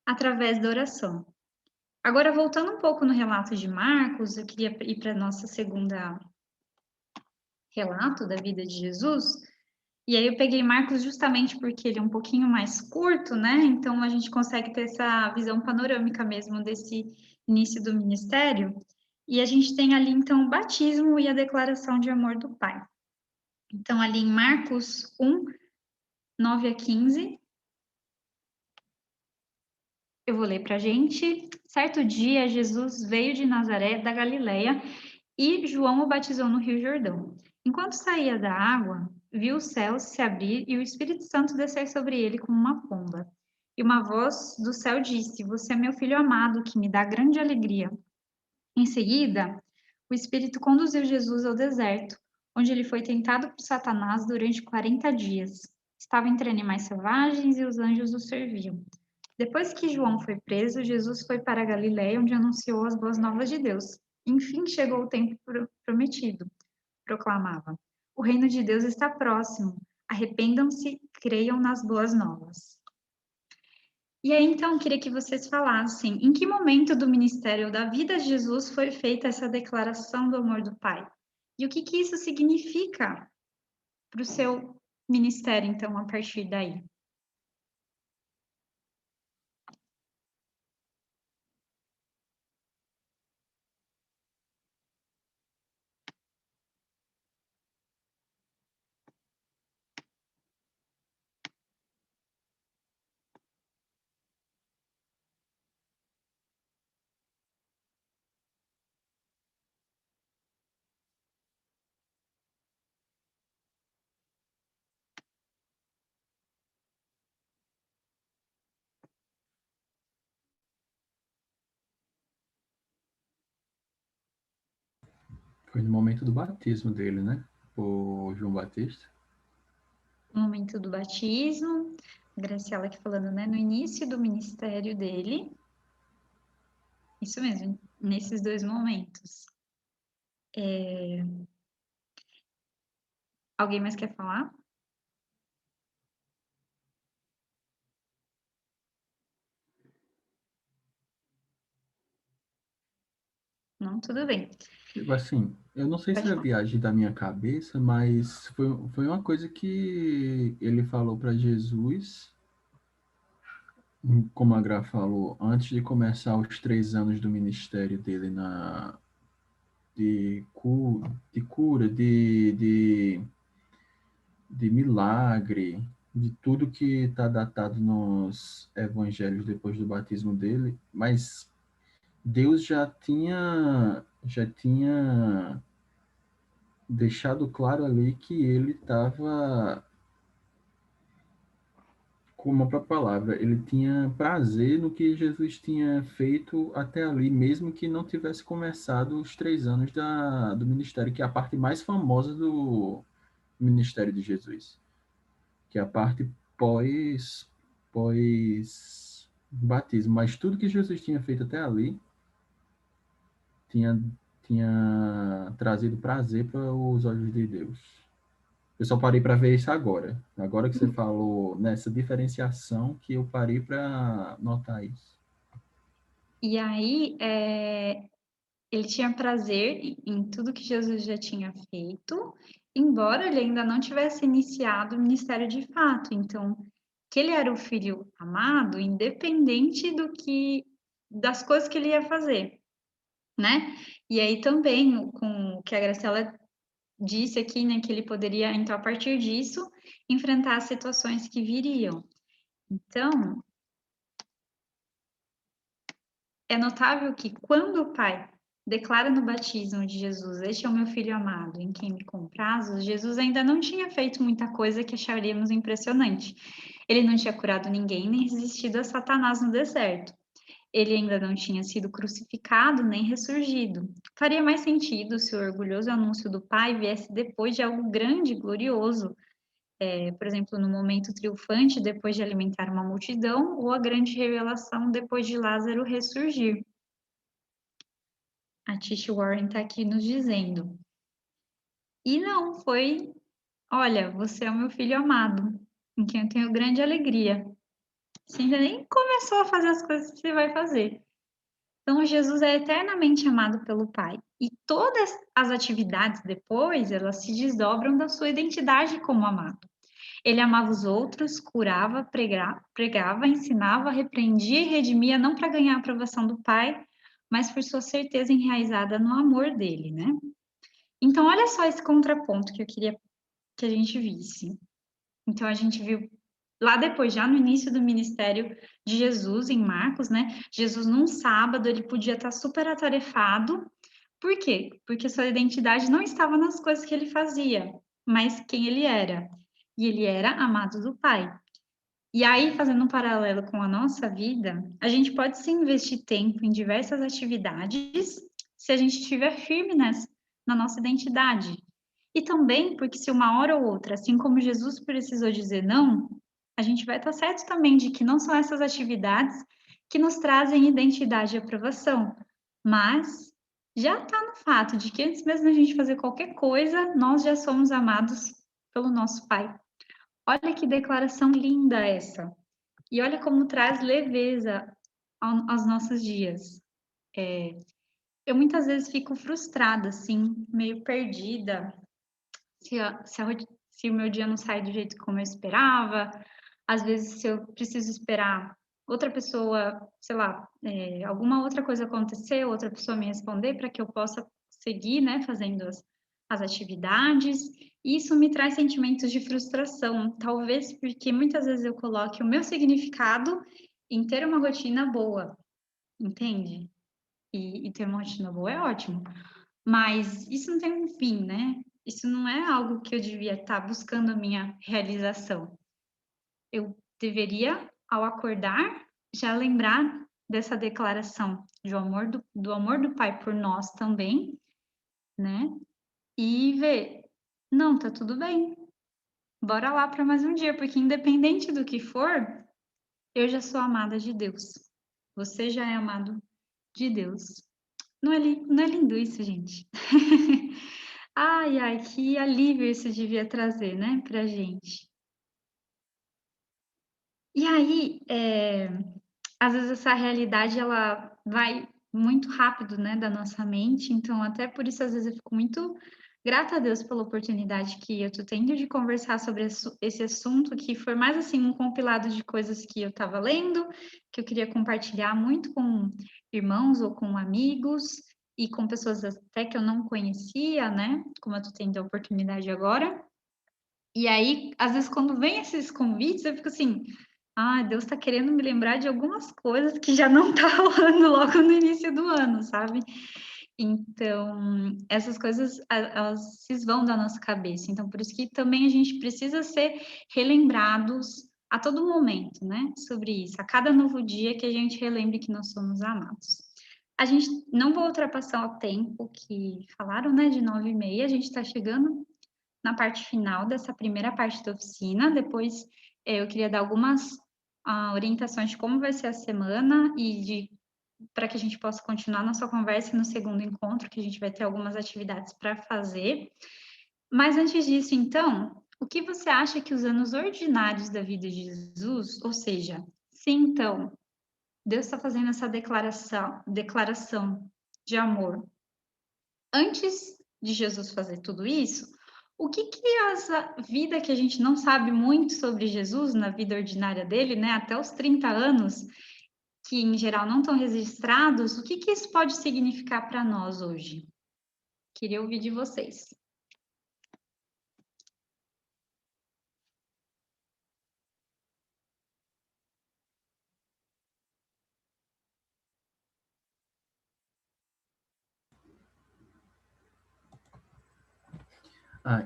através da oração. Agora, voltando um pouco no relato de Marcos, eu queria ir para a nossa segunda relato da vida de Jesus. E aí eu peguei Marcos justamente porque ele é um pouquinho mais curto, né? Então a gente consegue ter essa visão panorâmica mesmo desse início do ministério. E a gente tem ali então o batismo e a declaração de amor do Pai. Então ali em Marcos 1, 9 a 15, eu vou ler para a gente. Certo dia, Jesus veio de Nazaré, da Galileia, e João o batizou no Rio Jordão. Enquanto saía da água, viu os céus se abrir e o Espírito Santo descer sobre ele como uma pomba. E uma voz do céu disse: Você é meu filho amado, que me dá grande alegria. Em seguida, o Espírito conduziu Jesus ao deserto, onde ele foi tentado por Satanás durante 40 dias. Estava entre animais selvagens e os anjos o serviam. Depois que João foi preso, Jesus foi para a Galiléia, onde anunciou as boas novas de Deus. Enfim chegou o tempo prometido, proclamava. O reino de Deus está próximo. Arrependam-se, creiam nas boas novas. E aí, então, queria que vocês falassem em que momento do ministério ou da vida de Jesus foi feita essa declaração do amor do Pai? E o que isso significa para o seu ministério, então, a partir daí? Foi no momento do batismo dele, né? O João Batista. No momento do batismo, a Graciela aqui falando, né? No início do ministério dele. Isso mesmo, nesses 2 momentos. Alguém mais quer falar? Não, tudo bem. Tipo assim, eu não sei se Pode é falar. viagem da minha cabeça, mas foi uma coisa que ele falou para Jesus, como a Gra falou, antes de começar os 3 anos do ministério dele de cura, de milagre, de tudo que está datado nos evangelhos depois do batismo dele, mas Deus já tinha deixado claro ali que ele estava, como a própria palavra, ele tinha prazer no que Jesus tinha feito até ali, mesmo que não tivesse começado os 3 anos do ministério, que é a parte mais famosa do ministério de Jesus, que é a parte pós batismo. Mas tudo que Jesus tinha feito até ali tinha, tinha trazido prazer para os olhos de Deus. Eu só parei para ver isso agora. Agora que você falou nessa diferenciação, que eu parei para notar isso. E aí, ele tinha prazer em tudo que Jesus já tinha feito, embora ele ainda não tivesse iniciado o ministério de fato. Então, que ele era o filho amado, independente das coisas que ele ia fazer, né? E aí também, com o que a Graciela disse aqui, né, que ele poderia, então, a partir disso, enfrentar as situações que viriam. Então, é notável que quando o Pai declara no batismo de Jesus, este é o meu filho amado, em quem me comprazo, Jesus ainda não tinha feito muita coisa que acharíamos impressionante. Ele não tinha curado ninguém, nem resistido a Satanás no deserto. Ele ainda não tinha sido crucificado nem ressurgido. Faria mais sentido se o orgulhoso anúncio do Pai viesse depois de algo grande e glorioso, por exemplo, no momento triunfante depois de alimentar uma multidão, ou a grande revelação depois de Lázaro ressurgir. A Tish Warren está aqui nos dizendo. E não, foi, olha, você é o meu filho amado, em quem eu tenho grande alegria. Você ainda nem começou a fazer as coisas que você vai fazer. Então, Jesus é eternamente amado pelo Pai. E todas as atividades depois, elas se desdobram da sua identidade como amado. Ele amava os outros, curava, pregava, ensinava, repreendia e redimia, não para ganhar a aprovação do Pai, mas por sua certeza enraizada no amor dele, né? Então, olha só esse contraponto que eu queria que a gente visse. Então, a gente viu lá depois, já no início do ministério de Jesus, em Marcos, né? Jesus, num sábado, ele podia estar super atarefado. Por quê? Porque sua identidade não estava nas coisas que ele fazia, mas quem ele era. E ele era amado do Pai. E aí, fazendo um paralelo com a nossa vida, a gente pode sim investir tempo em diversas atividades se a gente estiver firme na nossa identidade. E também porque se uma hora ou outra, assim como Jesus precisou dizer não, a gente vai estar certo também de que não são essas atividades que nos trazem identidade e aprovação, mas já está no fato de que antes mesmo da gente fazer qualquer coisa, nós já somos amados pelo nosso Pai. Olha que declaração linda essa. E olha como traz leveza aos nossos dias. Eu muitas vezes fico frustrada, assim, meio perdida, se o meu dia não sai do jeito como eu esperava. Às vezes, se eu preciso esperar outra pessoa, sei lá, alguma outra coisa acontecer, outra pessoa me responder para que eu possa seguir, né, fazendo as atividades. Isso me traz sentimentos de frustração, talvez porque muitas vezes eu coloque o meu significado em ter uma rotina boa, entende? E ter uma rotina boa é ótimo, mas isso não tem um fim, né? Isso não é algo que eu devia estar buscando a minha realização. Eu deveria, ao acordar, já lembrar dessa declaração do amor do Pai por nós também, né? E ver, não, tá tudo bem. Bora lá para mais um dia, porque independente do que for, eu já sou amada de Deus. Você já é amado de Deus. Não é lindo isso, gente? Ai, ai, que alívio isso devia trazer, né, pra gente. E aí, às vezes essa realidade, ela vai muito rápido, né, da nossa mente, então até por isso, às vezes, eu fico muito grata a Deus pela oportunidade que eu tô tendo de conversar sobre esse assunto, que foi mais, assim, um compilado de coisas que eu estava lendo, que eu queria compartilhar muito com irmãos ou com amigos, e com pessoas até que eu não conhecia, né, como eu tô tendo a oportunidade agora. E aí, às vezes, quando vem esses convites, eu fico assim, ah, Deus está querendo me lembrar de algumas coisas que já não tá rolando logo no início do ano, sabe? Então, essas coisas, elas se vão da nossa cabeça. Então, por isso que também a gente precisa ser relembrados a todo momento, né? Sobre isso. A cada novo dia que a gente relembre que nós somos amados. A gente não vou ultrapassar o tempo que falaram, né? De 9h30, a gente está chegando na parte final dessa primeira parte da oficina. Depois eu queria dar algumas orientações de como vai ser a semana e para que a gente possa continuar nossa conversa no segundo encontro, que a gente vai ter algumas atividades para fazer. Mas antes disso, então, o que você acha que os anos ordinários da vida de Jesus, ou seja, se então Deus está fazendo essa declaração de amor antes de Jesus fazer tudo isso, o que essa vida que a gente não sabe muito sobre Jesus na vida ordinária dele, né, até os 30 anos, que em geral não estão registrados, o que isso pode significar para nós hoje? Queria ouvir de vocês.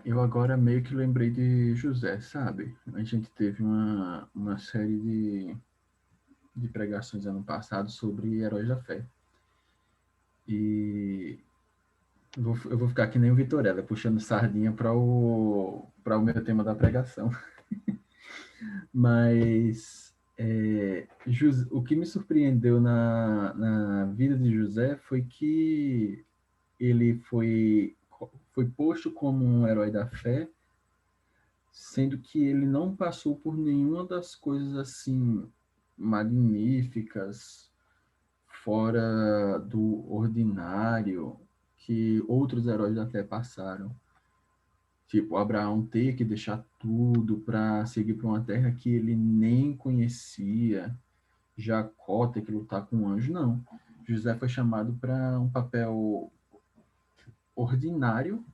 Eu agora meio que lembrei de José, sabe? A gente teve uma série de pregações ano passado sobre heróis da fé. E eu vou ficar que nem o Vitorella, puxando sardinha para o meu tema da pregação. Mas o que me surpreendeu na vida de José foi que ele foi posto como um herói da fé, sendo que ele não passou por nenhuma das coisas assim magníficas, fora do ordinário, que outros heróis da fé passaram. Tipo, Abraão ter que deixar tudo para seguir para uma terra que ele nem conhecia, Jacó ter que lutar com um anjo, não. José foi chamado para um papel ordinário,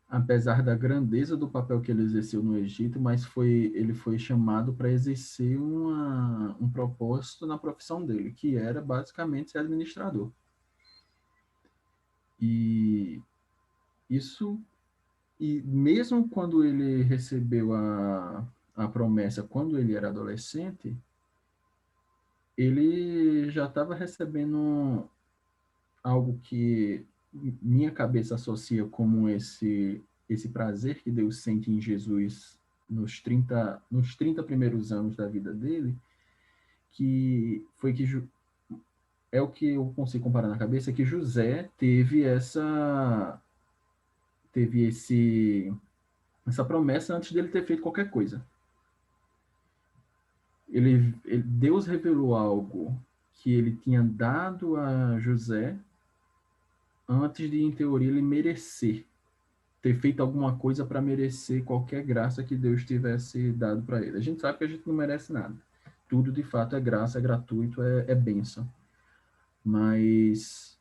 apesar da grandeza do papel que ele exerceu no Egito, mas ele foi chamado para exercer um propósito na profissão dele, que era basicamente ser administrador. E isso, e mesmo quando ele recebeu a promessa, quando ele era adolescente, ele já estava recebendo algo que minha cabeça associa como esse prazer que Deus sente em Jesus nos 30 primeiros anos da vida dele, que foi que é o que eu consigo comparar na cabeça, que José teve essa promessa antes dele ter feito qualquer coisa. Deus revelou algo que ele tinha dado a José antes de, em teoria, ele merecer ter feito alguma coisa para merecer qualquer graça que Deus tivesse dado para ele. A gente sabe que a gente não merece nada. Tudo, de fato, é graça, é gratuito, é bênção. Mas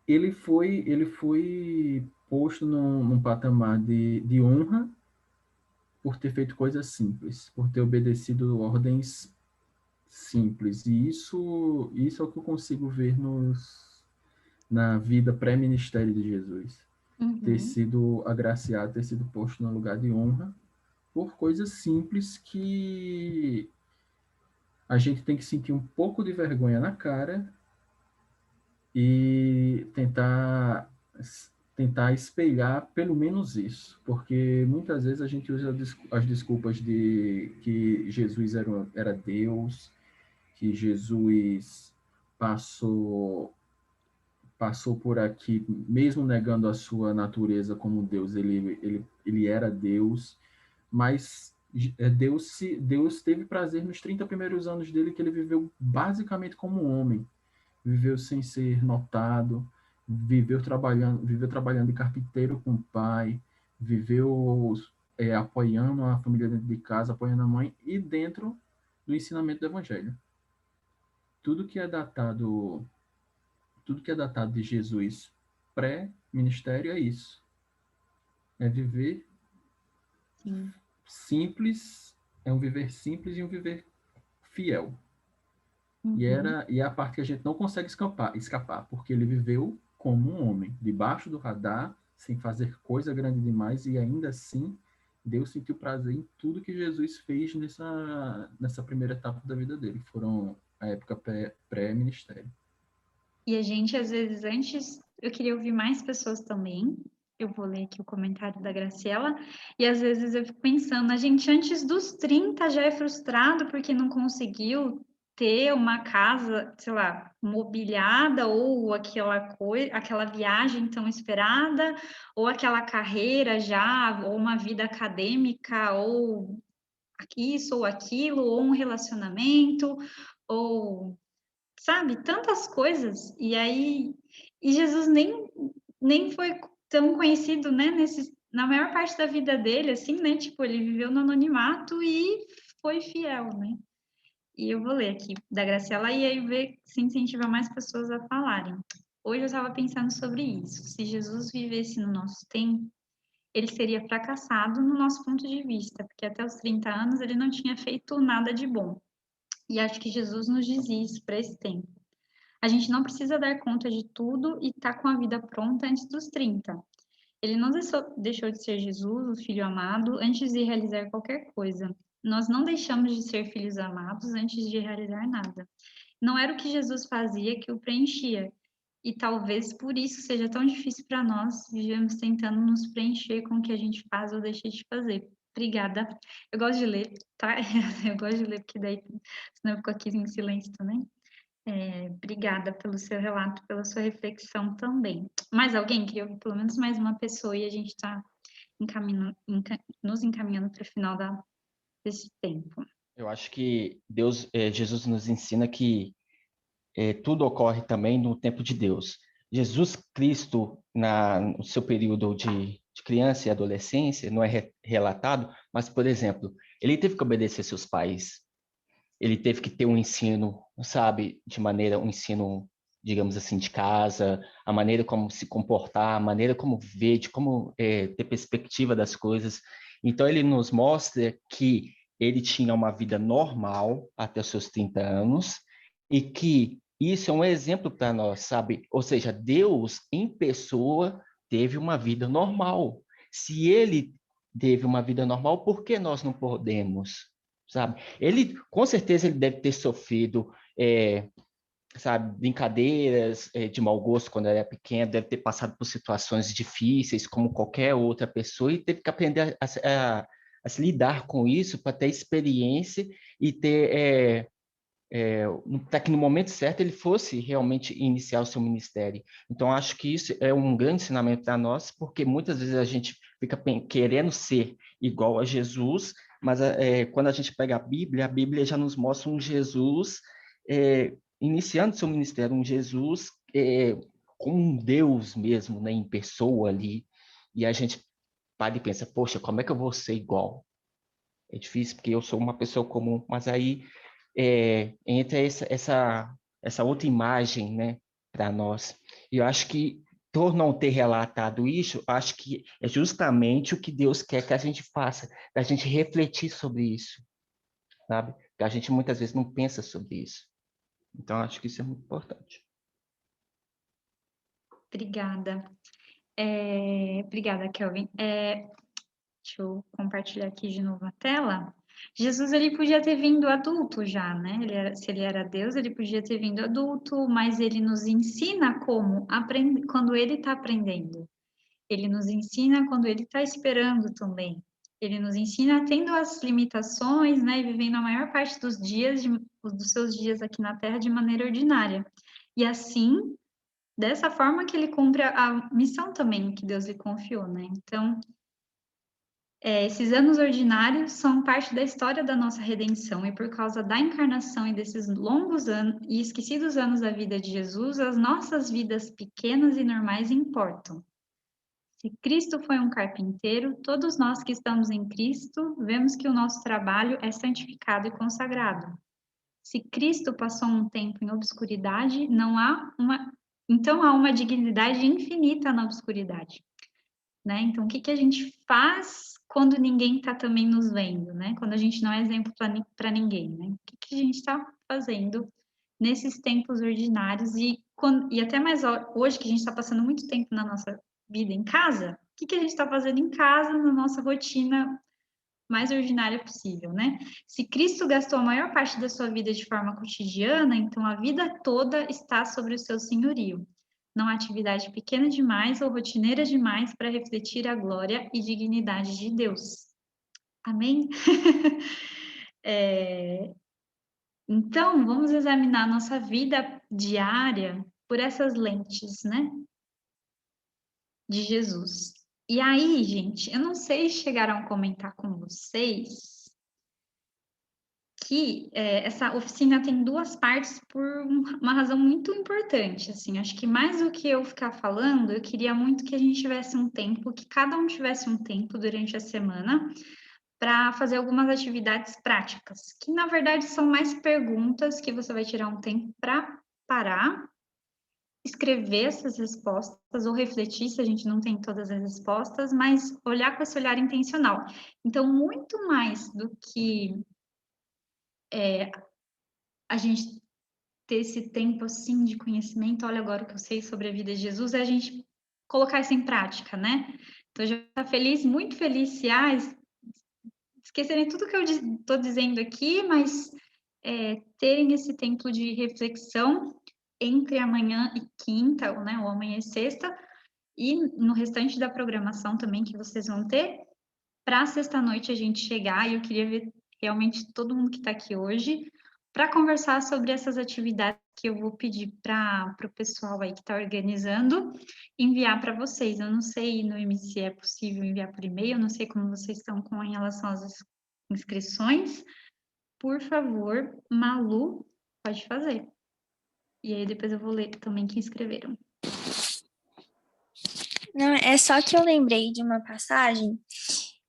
ele foi posto num patamar de honra por ter feito coisas simples, por ter obedecido ordens simples. E isso é o que eu consigo ver na vida pré-ministério de Jesus. Ter sido agraciado, ter sido posto no lugar de honra por coisas simples que a gente tem que sentir um pouco de vergonha na cara e tentar espelhar pelo menos isso, porque muitas vezes a gente usa as desculpas de que Jesus era Deus, que Jesus passou passou por aqui, mesmo negando a sua natureza como Deus, ele era Deus, mas Deus teve prazer nos 30 primeiros anos dele, que ele viveu basicamente como um homem, viveu sem ser notado, viveu trabalhando de carpinteiro com o pai, viveu apoiando a família dentro de casa, apoiando a mãe, e dentro do ensinamento do evangelho. Tudo que é datado tudo que é datado de Jesus pré-ministério é isso. É viver Sim. simples, é um viver simples e um viver fiel. Uhum. E é a parte que a gente não consegue escapar, porque ele viveu como um homem, debaixo do radar, sem fazer coisa grande demais, e ainda assim Deus sentiu prazer em tudo que Jesus fez nessa primeira etapa da vida dele, que foram a época pré-ministério. E a gente, às vezes, antes, eu queria ouvir mais pessoas também. Eu vou ler aqui o comentário da Graciela. E às vezes eu fico pensando, a gente antes dos 30 já é frustrado porque não conseguiu ter uma casa, sei lá, mobiliada, ou aquela viagem tão esperada, ou aquela carreira já, ou uma vida acadêmica, ou isso ou aquilo, ou um relacionamento, ou sabe, tantas coisas. E Jesus nem foi tão conhecido, né, na maior parte da vida dele, assim, né, tipo, ele viveu no anonimato e foi fiel, né. E eu vou ler aqui da Graciela e aí ver se incentiva mais pessoas a falarem. Hoje eu estava pensando sobre isso. Se Jesus vivesse no nosso tempo, ele seria fracassado no nosso ponto de vista, porque até os 30 anos ele não tinha feito nada de bom. E acho que Jesus nos diz isso para esse tempo. A gente não precisa dar conta de tudo e tá com a vida pronta antes dos 30. Ele não deixou de ser Jesus, o Filho amado, antes de realizar qualquer coisa. Nós não deixamos de ser filhos amados antes de realizar nada. Não era o que Jesus fazia que o preenchia. E talvez por isso seja tão difícil para nós, vivemos tentando nos preencher com o que a gente faz ou deixa de fazer. Obrigada. Eu gosto de ler, tá? Eu gosto de ler, porque daí senão eu fico aqui em silêncio também. Obrigada pelo seu relato, pela sua reflexão também. Mais alguém? Queria ouvir pelo menos mais uma pessoa e a gente está nos encaminhando para o final desse tempo. Eu acho que Jesus nos ensina que tudo ocorre também no tempo de Deus. Jesus Cristo, no seu período de criança e adolescência, não é relatado, mas, por exemplo, ele teve que obedecer seus pais, ele teve que ter um ensino, sabe, um ensino, digamos assim, de casa, a maneira como se comportar, a maneira como ver, de como ter perspectiva das coisas. Então, ele nos mostra que ele tinha uma vida normal até os seus 30 anos e que isso é um exemplo para nós, sabe? Ou seja, Deus em pessoa teve uma vida normal. Se ele teve uma vida normal, por que nós não podemos? Sabe? Ele, com certeza, ele deve ter sofrido, sabe, brincadeiras de mau gosto quando era pequeno, deve ter passado por situações difíceis, como qualquer outra pessoa, e teve que aprender a se lidar com isso para ter experiência e ter para que no momento certo ele fosse realmente iniciar o seu ministério. Então, acho que isso é um grande ensinamento para nós, porque muitas vezes a gente fica querendo ser igual a Jesus, mas quando a gente pega a Bíblia já nos mostra um Jesus iniciando seu ministério, um Jesus como um Deus mesmo, né, em pessoa ali, e a gente para e pensa, poxa, como é que eu vou ser igual? É difícil porque eu sou uma pessoa comum, mas aí entra essa outra imagem, né, para nós. E eu acho que, por não ter relatado isso, acho que é justamente o que Deus quer que a gente faça, da gente refletir sobre isso, sabe? Porque a gente muitas vezes não pensa sobre isso. Então, acho que isso é muito importante. Obrigada. Obrigada, Kelvin. Deixa eu compartilhar aqui de novo a tela. Jesus, ele podia ter vindo adulto já, né? Se ele era Deus, ele podia ter vindo adulto, mas ele nos ensina como aprender quando ele está aprendendo. Ele nos ensina quando ele está esperando também. Ele nos ensina tendo as limitações, né? E vivendo a maior parte dos dias, dos seus dias aqui na Terra de maneira ordinária. E assim, dessa forma que ele cumpre a missão também que Deus lhe confiou, né? Então, esses anos ordinários são parte da história da nossa redenção, e por causa da encarnação e desses longos anos e esquecidos anos da vida de Jesus, as nossas vidas pequenas e normais importam. Se Cristo foi um carpinteiro, todos nós que estamos em Cristo vemos que o nosso trabalho é santificado e consagrado. Se Cristo passou um tempo em obscuridade, então há uma dignidade infinita na obscuridade. Né? Então, o que a gente faz quando ninguém está também nos vendo, né? Quando a gente não é exemplo para ninguém, né? O que a gente está fazendo nesses tempos ordinários e até mais hoje que a gente está passando muito tempo na nossa vida em casa, o que a gente está fazendo em casa, na nossa rotina mais ordinária possível, né? Se Cristo gastou a maior parte da sua vida de forma cotidiana, então a vida toda está sobre o seu senhorio. Não há atividade pequena demais ou rotineira demais para refletir a glória e dignidade de Deus. Amém? Então, vamos examinar nossa vida diária por essas lentes, né? De Jesus. E aí, gente, eu não sei se chegaram a comentar com vocês que essa oficina tem duas partes por uma razão muito importante, assim, acho que mais do que eu ficar falando, eu queria muito que a gente tivesse um tempo, que cada um tivesse um tempo durante a semana para fazer algumas atividades práticas, que na verdade são mais perguntas que você vai tirar um tempo para parar, escrever essas respostas ou refletir se a gente não tem todas as respostas, mas olhar com esse olhar intencional. Então, muito mais do que a gente ter esse tempo assim de conhecimento, olha agora o que eu sei sobre a vida de Jesus, é a gente colocar isso em prática, né? Então, eu já estou feliz, muito feliz se esquecerem tudo que eu estou dizendo aqui, mas terem esse tempo de reflexão entre amanhã e quinta, né, ou amanhã e sexta, e no restante da programação também que vocês vão ter, para sexta-noite a gente chegar, e eu queria ver realmente todo mundo que está aqui hoje, para conversar sobre essas atividades que eu vou pedir para o pessoal aí que está organizando, enviar para vocês. Eu não sei, Noemi, se é possível enviar por e-mail, eu não sei como vocês estão em relação às inscrições. Por favor, Malu, pode fazer. E aí depois eu vou ler também que inscreveram. Não, é só que eu lembrei de uma passagem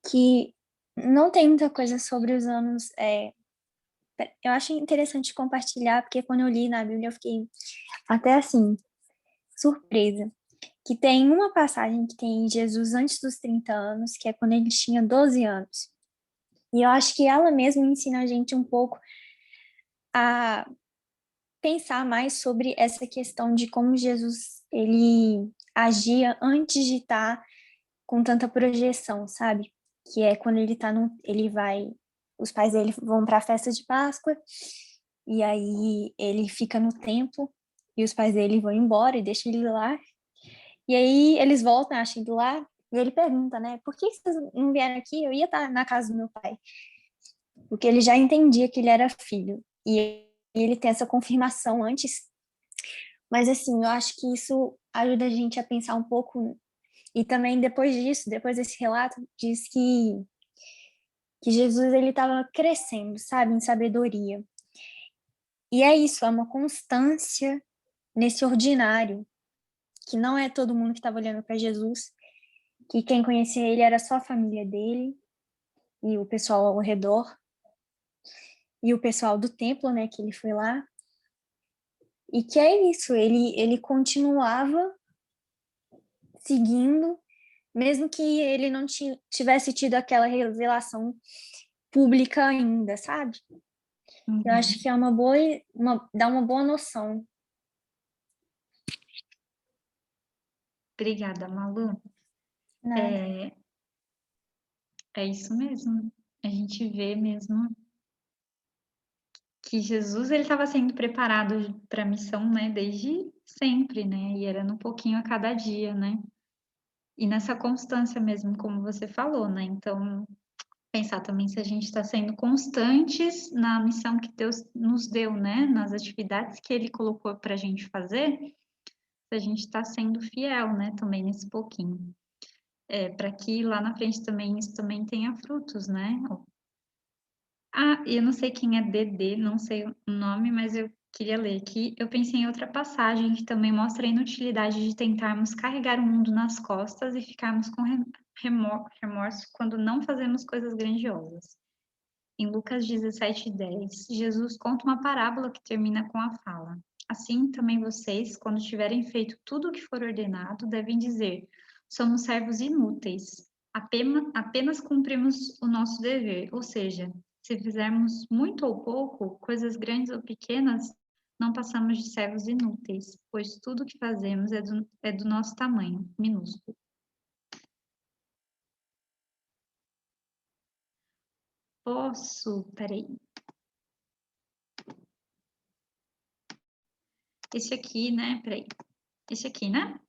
que não tem muita coisa sobre os anos. Eu acho interessante compartilhar, porque quando eu li na Bíblia eu fiquei até assim, surpresa. Que tem uma passagem que tem Jesus antes dos 30 anos, que é quando ele tinha 12 anos. E eu acho que ela mesma ensina a gente um pouco a pensar mais sobre essa questão de como Jesus ele agia antes de estar com tanta projeção, sabe? Que é quando os pais dele vão para a festa de Páscoa e aí ele fica no templo e os pais dele vão embora e deixam ele lá. E aí eles voltam, acham ele lá e ele pergunta, né? Por que vocês não vieram aqui? Eu ia estar na casa do meu pai. Porque ele já entendia que ele era filho. E ele tem essa confirmação antes. Mas, assim, eu acho que isso ajuda a gente a pensar um pouco. E também, depois disso, depois desse relato, diz que Jesus, ele estava crescendo, sabe, em sabedoria. E é isso, é uma constância nesse ordinário, que não é todo mundo que estava olhando para Jesus, que quem conhecia ele era só a família dele e o pessoal ao redor, e o pessoal do templo, né, que ele foi lá. E que é isso, ele continuava seguindo, mesmo que ele não tivesse tido aquela revelação pública ainda, sabe? Eu acho que é dá uma boa noção. Obrigada, Malu. Nada. É isso mesmo. a gente vê mesmo que Jesus ele estava sendo preparado para a missão, né, desde sempre, né, e era um pouquinho a cada dia, né, e nessa constância mesmo, como você falou, né, então pensar também se a gente está sendo constantes na missão que Deus nos deu, né, nas atividades que Ele colocou para a gente fazer, se a gente está sendo fiel, né, também nesse pouquinho, para que lá na frente também isso também tenha frutos, né, eu não sei quem é Dedê, não sei o nome, mas eu queria ler aqui. Eu pensei em outra passagem que também mostra a inutilidade de tentarmos carregar o mundo nas costas e ficarmos com remorso quando não fazemos coisas grandiosas. Em Lucas 17:10, Jesus conta uma parábola que termina com a fala: Assim também vocês, quando tiverem feito tudo o que for ordenado, devem dizer: somos servos inúteis, apenas cumprimos o nosso dever, ou seja, se fizermos muito ou pouco, coisas grandes ou pequenas, não passamos de servos inúteis, pois tudo o que fazemos é do nosso tamanho, minúsculo. Peraí. Esse aqui, né? Peraí. Esse aqui, né?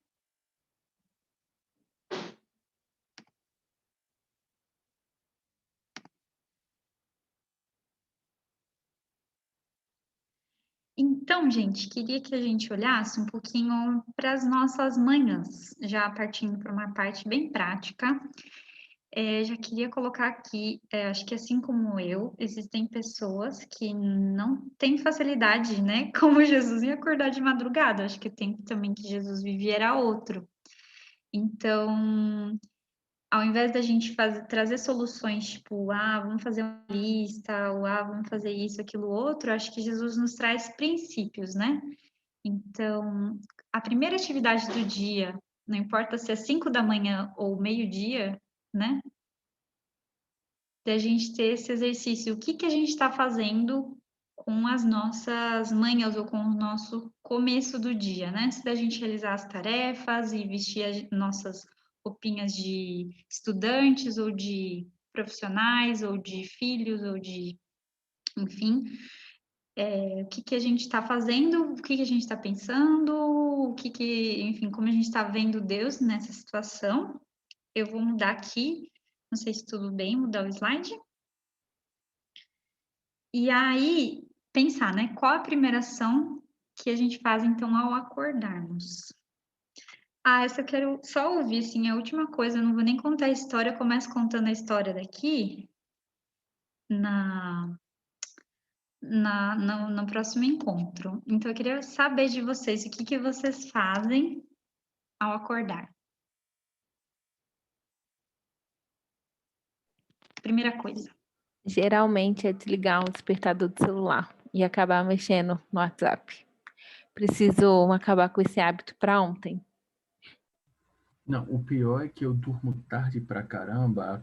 Então, gente, queria que a gente olhasse um pouquinho para as nossas manhãs, já partindo para uma parte bem prática. Já queria colocar aqui, acho que assim como eu, existem pessoas que não têm facilidade, né, como Jesus, em acordar de madrugada. Acho que o tempo também que Jesus vivia era outro. Então, ao invés da gente trazer soluções tipo, vamos fazer uma lista, ou vamos fazer isso, aquilo, outro, acho que Jesus nos traz princípios, né? Então, a primeira atividade do dia, não importa se é 5 da manhã ou meio-dia, né? Da gente ter esse exercício, o que que a gente está fazendo com as nossas manhãs ou com o nosso começo do dia, né? Antes da gente realizar as tarefas e vestir as nossas roupinhas de estudantes ou de profissionais ou de filhos ou de, enfim, o que que a gente está fazendo, o que que a gente está pensando, enfim, como a gente está vendo Deus nessa situação. Eu vou mudar aqui, não sei se tudo bem, mudar o slide. E aí, pensar, né? Qual a primeira ação que a gente faz, então, ao acordarmos? Essa eu quero só ouvir, assim, a última coisa, eu não vou nem contar a história, eu começo contando a história daqui no próximo encontro. Então, eu queria saber de vocês, o que que vocês fazem ao acordar? Primeira coisa. Geralmente é desligar o despertador do celular e acabar mexendo no WhatsApp. Preciso acabar com esse hábito para ontem. Não, o pior é que eu durmo tarde pra caramba,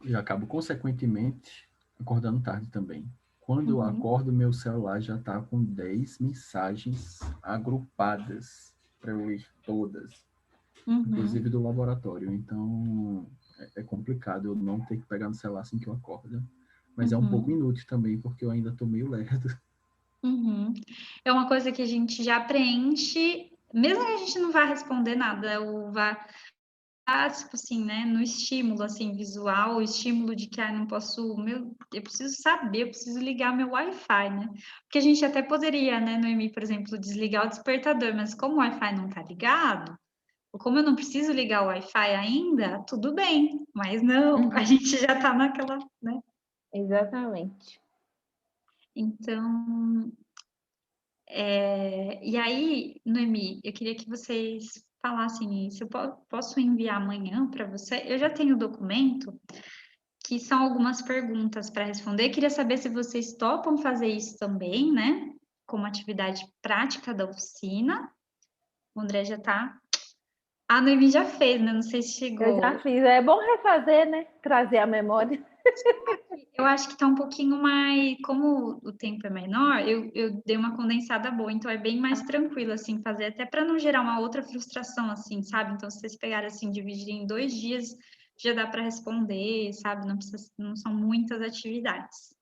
e acabo consequentemente acordando tarde também. Quando eu acordo, meu celular já tá com 10 mensagens agrupadas para eu ler todas, inclusive do laboratório. Então, é complicado eu não ter que pegar no celular assim que eu acordo. Mas é um pouco inútil também, porque eu ainda tô meio lerdo. É uma coisa que a gente já preenche, mesmo que a gente não vá responder nada, ou vá, tipo assim, né, no estímulo, assim, visual, o estímulo de que, não posso, eu preciso saber, eu preciso ligar meu Wi-Fi, né? Porque a gente até poderia, né, Noemi, por exemplo, desligar o despertador, mas como o Wi-Fi não tá ligado, ou como eu não preciso ligar o Wi-Fi ainda, tudo bem, mas não, a gente já tá naquela, né? Exatamente. Então, e aí, Noemi, eu queria que vocês falassem isso. Eu posso enviar amanhã para você? Eu já tenho o documento, que são algumas perguntas para responder. Queria saber se vocês topam fazer isso também, né? Como atividade prática da oficina. O André já tá. A Noemi já fez, né? Não sei se chegou. Eu já fiz. É bom refazer, né? Trazer a memória. Eu acho que está um pouquinho mais, como o tempo é menor, eu dei uma condensada boa, então é bem mais tranquilo, assim, fazer, até para não gerar uma outra frustração, assim, sabe? Então, se vocês pegarem, assim, dividir em 2 dias, já dá para responder, sabe? Não são muitas atividades.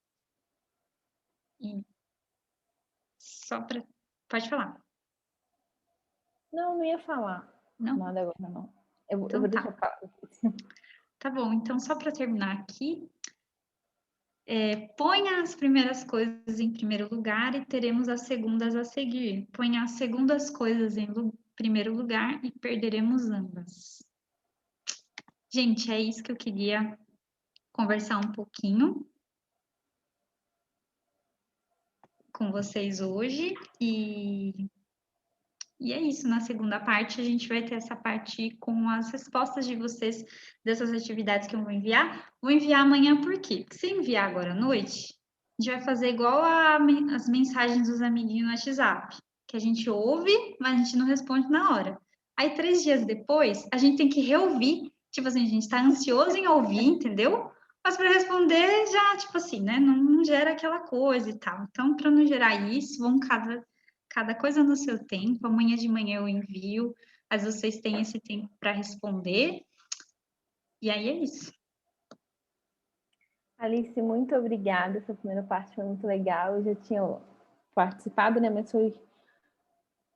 E só para... Pode falar. Não ia falar. Não? Nada agora, não. Eu Então vou tá. deixar falar. Tá bom, então só para terminar aqui, ponha as primeiras coisas em primeiro lugar e teremos as segundas a seguir. Ponha as segundas coisas em primeiro lugar e perderemos ambas. Gente, é isso que eu queria conversar um pouquinho com vocês hoje. E é isso, na segunda parte a gente vai ter essa parte com as respostas de vocês dessas atividades que eu vou enviar. Vou enviar amanhã por quê? Porque se enviar agora à noite, a gente vai fazer igual as mensagens dos amiguinhos no WhatsApp, que a gente ouve, mas a gente não responde na hora. Aí 3 dias depois, a gente tem que reouvir, tipo assim, a gente tá ansioso em ouvir, entendeu? Mas para responder já, tipo assim, né? Não gera aquela coisa e tal. Então, para não gerar isso, vamos cada coisa no seu tempo. Amanhã de manhã eu envio, mas vocês têm esse tempo para responder. E aí é isso. Alice, muito obrigada. Essa primeira parte foi muito legal. Eu já tinha participado, né? Mas foi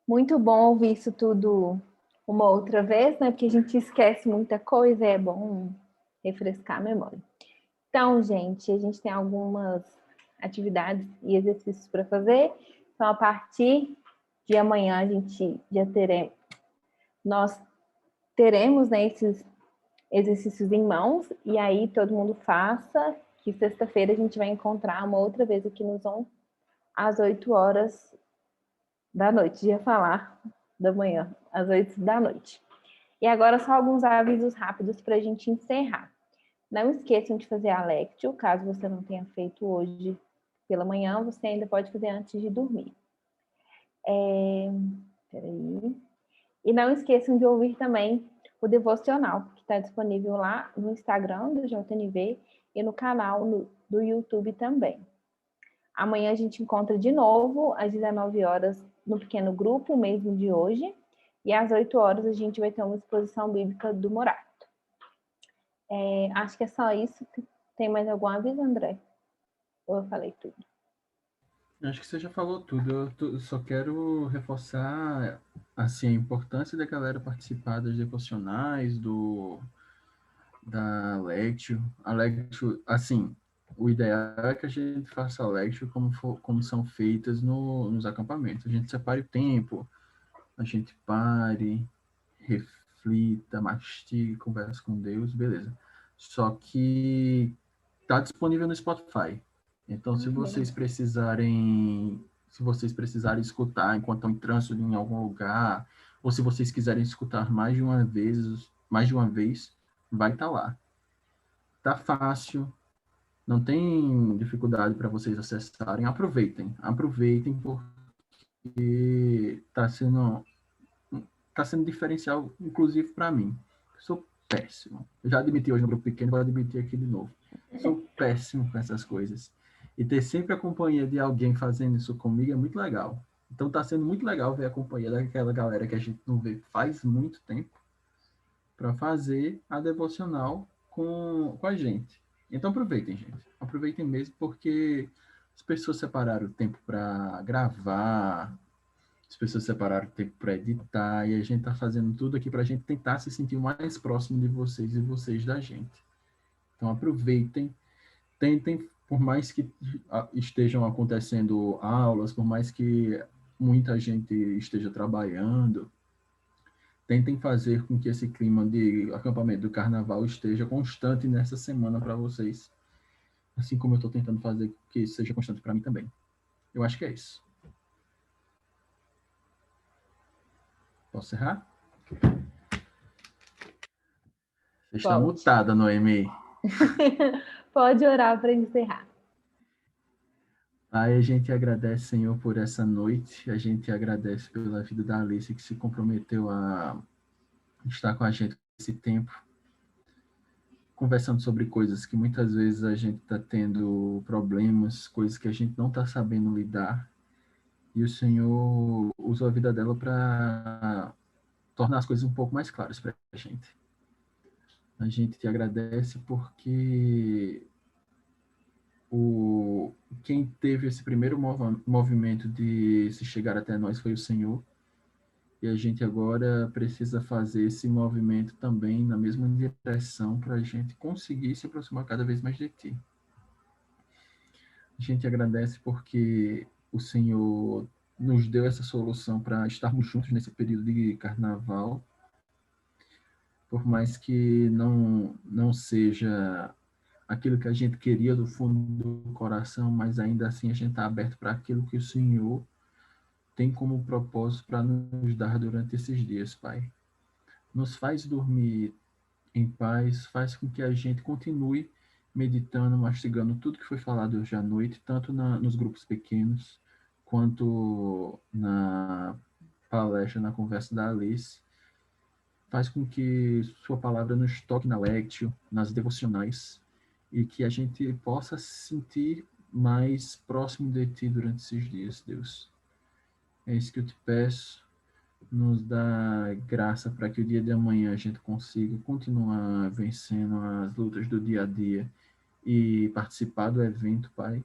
muito bom ouvir isso tudo uma outra vez, né? Porque a gente esquece muita coisa, é bom refrescar a memória. Então, gente, a gente tem algumas atividades e exercícios para fazer. Então, a partir de amanhã, nós teremos, né, esses exercícios em mãos, e aí todo mundo faça, que sexta-feira a gente vai encontrar uma outra vez aqui no Zoom, às 8 horas da noite. Ia falar da manhã, às 8 da noite. E agora só alguns avisos rápidos para a gente encerrar. Não esqueçam de fazer a Lectio, caso você não tenha feito hoje pela manhã, você ainda pode fazer antes de dormir. Peraí. E não esqueçam de ouvir também o devocional, que está disponível lá no Instagram do JNV e no canal do YouTube também. Amanhã a gente encontra de novo às 19 horas no pequeno grupo, o mesmo de hoje, e às 8 horas a gente vai ter uma exposição bíblica do Morato. Acho que é só isso. Tem mais algum aviso, André? Ou eu falei tudo? Acho que você já falou tudo. Eu só quero reforçar assim, a importância da galera participar das devocionais, da Lectio. A Lectio, assim, o ideal é que a gente faça a Lectio como são feitas nos acampamentos. A gente separe o tempo, a gente pare, reflita, mastigue, converse com Deus, beleza. Só que está disponível no Spotify. Então, se vocês precisarem escutar enquanto estão em trânsito em algum lugar, ou se vocês quiserem escutar mais de uma vez, vai estar lá. Tá fácil, não tem dificuldade para vocês acessarem. Aproveitem porque tá sendo diferencial, inclusive para mim. Eu sou péssimo. Eu já admiti hoje no grupo pequeno, vou admitir aqui de novo. Sou péssimo com essas coisas. E ter sempre a companhia de alguém fazendo isso comigo é muito legal. Então tá sendo muito legal ver a companhia daquela galera que a gente não vê faz muito tempo para fazer a devocional com a gente. Então aproveitem, gente. Aproveitem mesmo, porque as pessoas separaram o tempo para gravar, as pessoas separaram o tempo para editar, e a gente está fazendo tudo aqui para a gente tentar se sentir o mais próximo de vocês e vocês da gente. Então aproveitem, tentem, por mais que estejam acontecendo aulas, por mais que muita gente esteja trabalhando, tentem fazer com que esse clima de acampamento do carnaval esteja constante nessa semana para vocês, assim como eu estou tentando fazer que isso seja constante para mim também. Eu acho que é isso. Posso encerrar? Você está mutada, Noemi. Pode orar para encerrar. Aí a gente agradece, Senhor, por essa noite. A gente agradece pela vida da Alice, que se comprometeu a estar com a gente esse tempo, conversando sobre coisas que muitas vezes a gente está tendo problemas, coisas que a gente não está sabendo lidar. E o Senhor usou a vida dela para tornar as coisas um pouco mais claras para a gente. A gente te agradece porque quem teve esse primeiro movimento de se chegar até nós foi o Senhor. E a gente agora precisa fazer esse movimento também na mesma direção para a gente conseguir se aproximar cada vez mais de Ti. A gente agradece porque o Senhor nos deu essa solução para estarmos juntos nesse período de carnaval. Por mais que não seja aquilo que a gente queria do fundo do coração, mas ainda assim a gente está aberto para aquilo que o Senhor tem como propósito para nos dar durante esses dias, Pai. Nos faz dormir em paz, faz com que a gente continue meditando, mastigando tudo que foi falado hoje à noite, tanto nos grupos pequenos, quanto na palestra, na conversa da Alice. Faz com que sua palavra nos toque na Lectio, nas devocionais, e que a gente possa se sentir mais próximo de Ti durante esses dias, Deus. É isso que eu te peço. Nos dá graça para que o dia de amanhã a gente consiga continuar vencendo as lutas do dia a dia e participar do evento, Pai,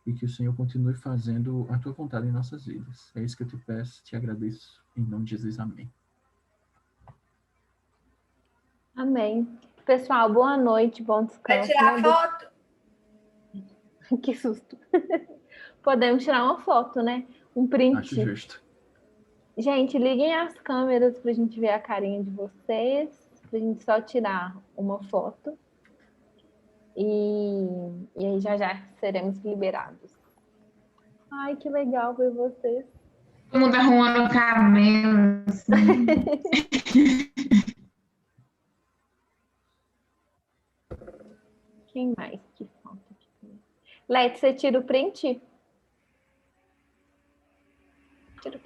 e que o Senhor continue fazendo a Tua vontade em nossas vidas. É isso que eu te peço, te agradeço, em nome de Jesus, amém. Amém. Pessoal, boa noite, bom Vai descanso. tirar foto? Que susto. Podemos tirar uma foto, né? Um print. Acho justo. Gente, liguem as câmeras pra gente ver a carinha de vocês, pra gente só tirar uma foto. E aí já seremos liberados. Ai, que legal ver vocês. Todo mundo arrumando o cabelo. Assim. Quem mais que falta aqui? Leti, você tira o print? Tira.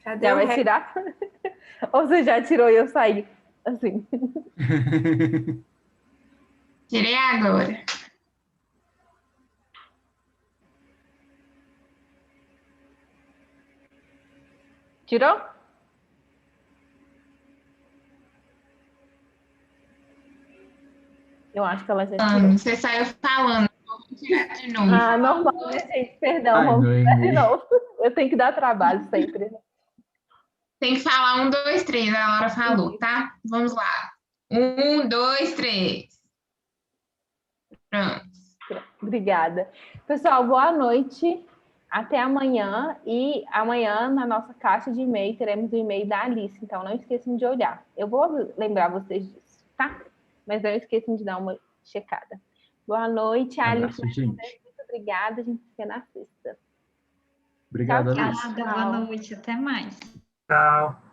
Cadê Já o vai resto? tirar? Ou você já tirou e eu saí? Assim. Tirei agora. Tirou? Eu acho que ela já tirou. Você saiu falando. Vou tirar de novo. Ah, normal, né, gente? Perdão, Ai, vamos Noemi. tirar de novo. Eu tenho que dar trabalho sempre, né? Tem que falar 1, 2, 3. A Laura falou, tá? Vamos lá. 1, 2, 3. Pronto. Obrigada. Pessoal, boa noite. Até amanhã. E amanhã, na nossa caixa de e-mail, teremos o e-mail da Alice. Então, não esqueçam de olhar. Eu vou lembrar vocês disso, tá? Mas não esqueçam de dar uma checada. Boa noite, Alice. Abraço, gente. Muito obrigada. A gente se vê na sexta. Obrigado, Tchau, Alice. tchau. Obrigada, boa noite, até mais. Tchau.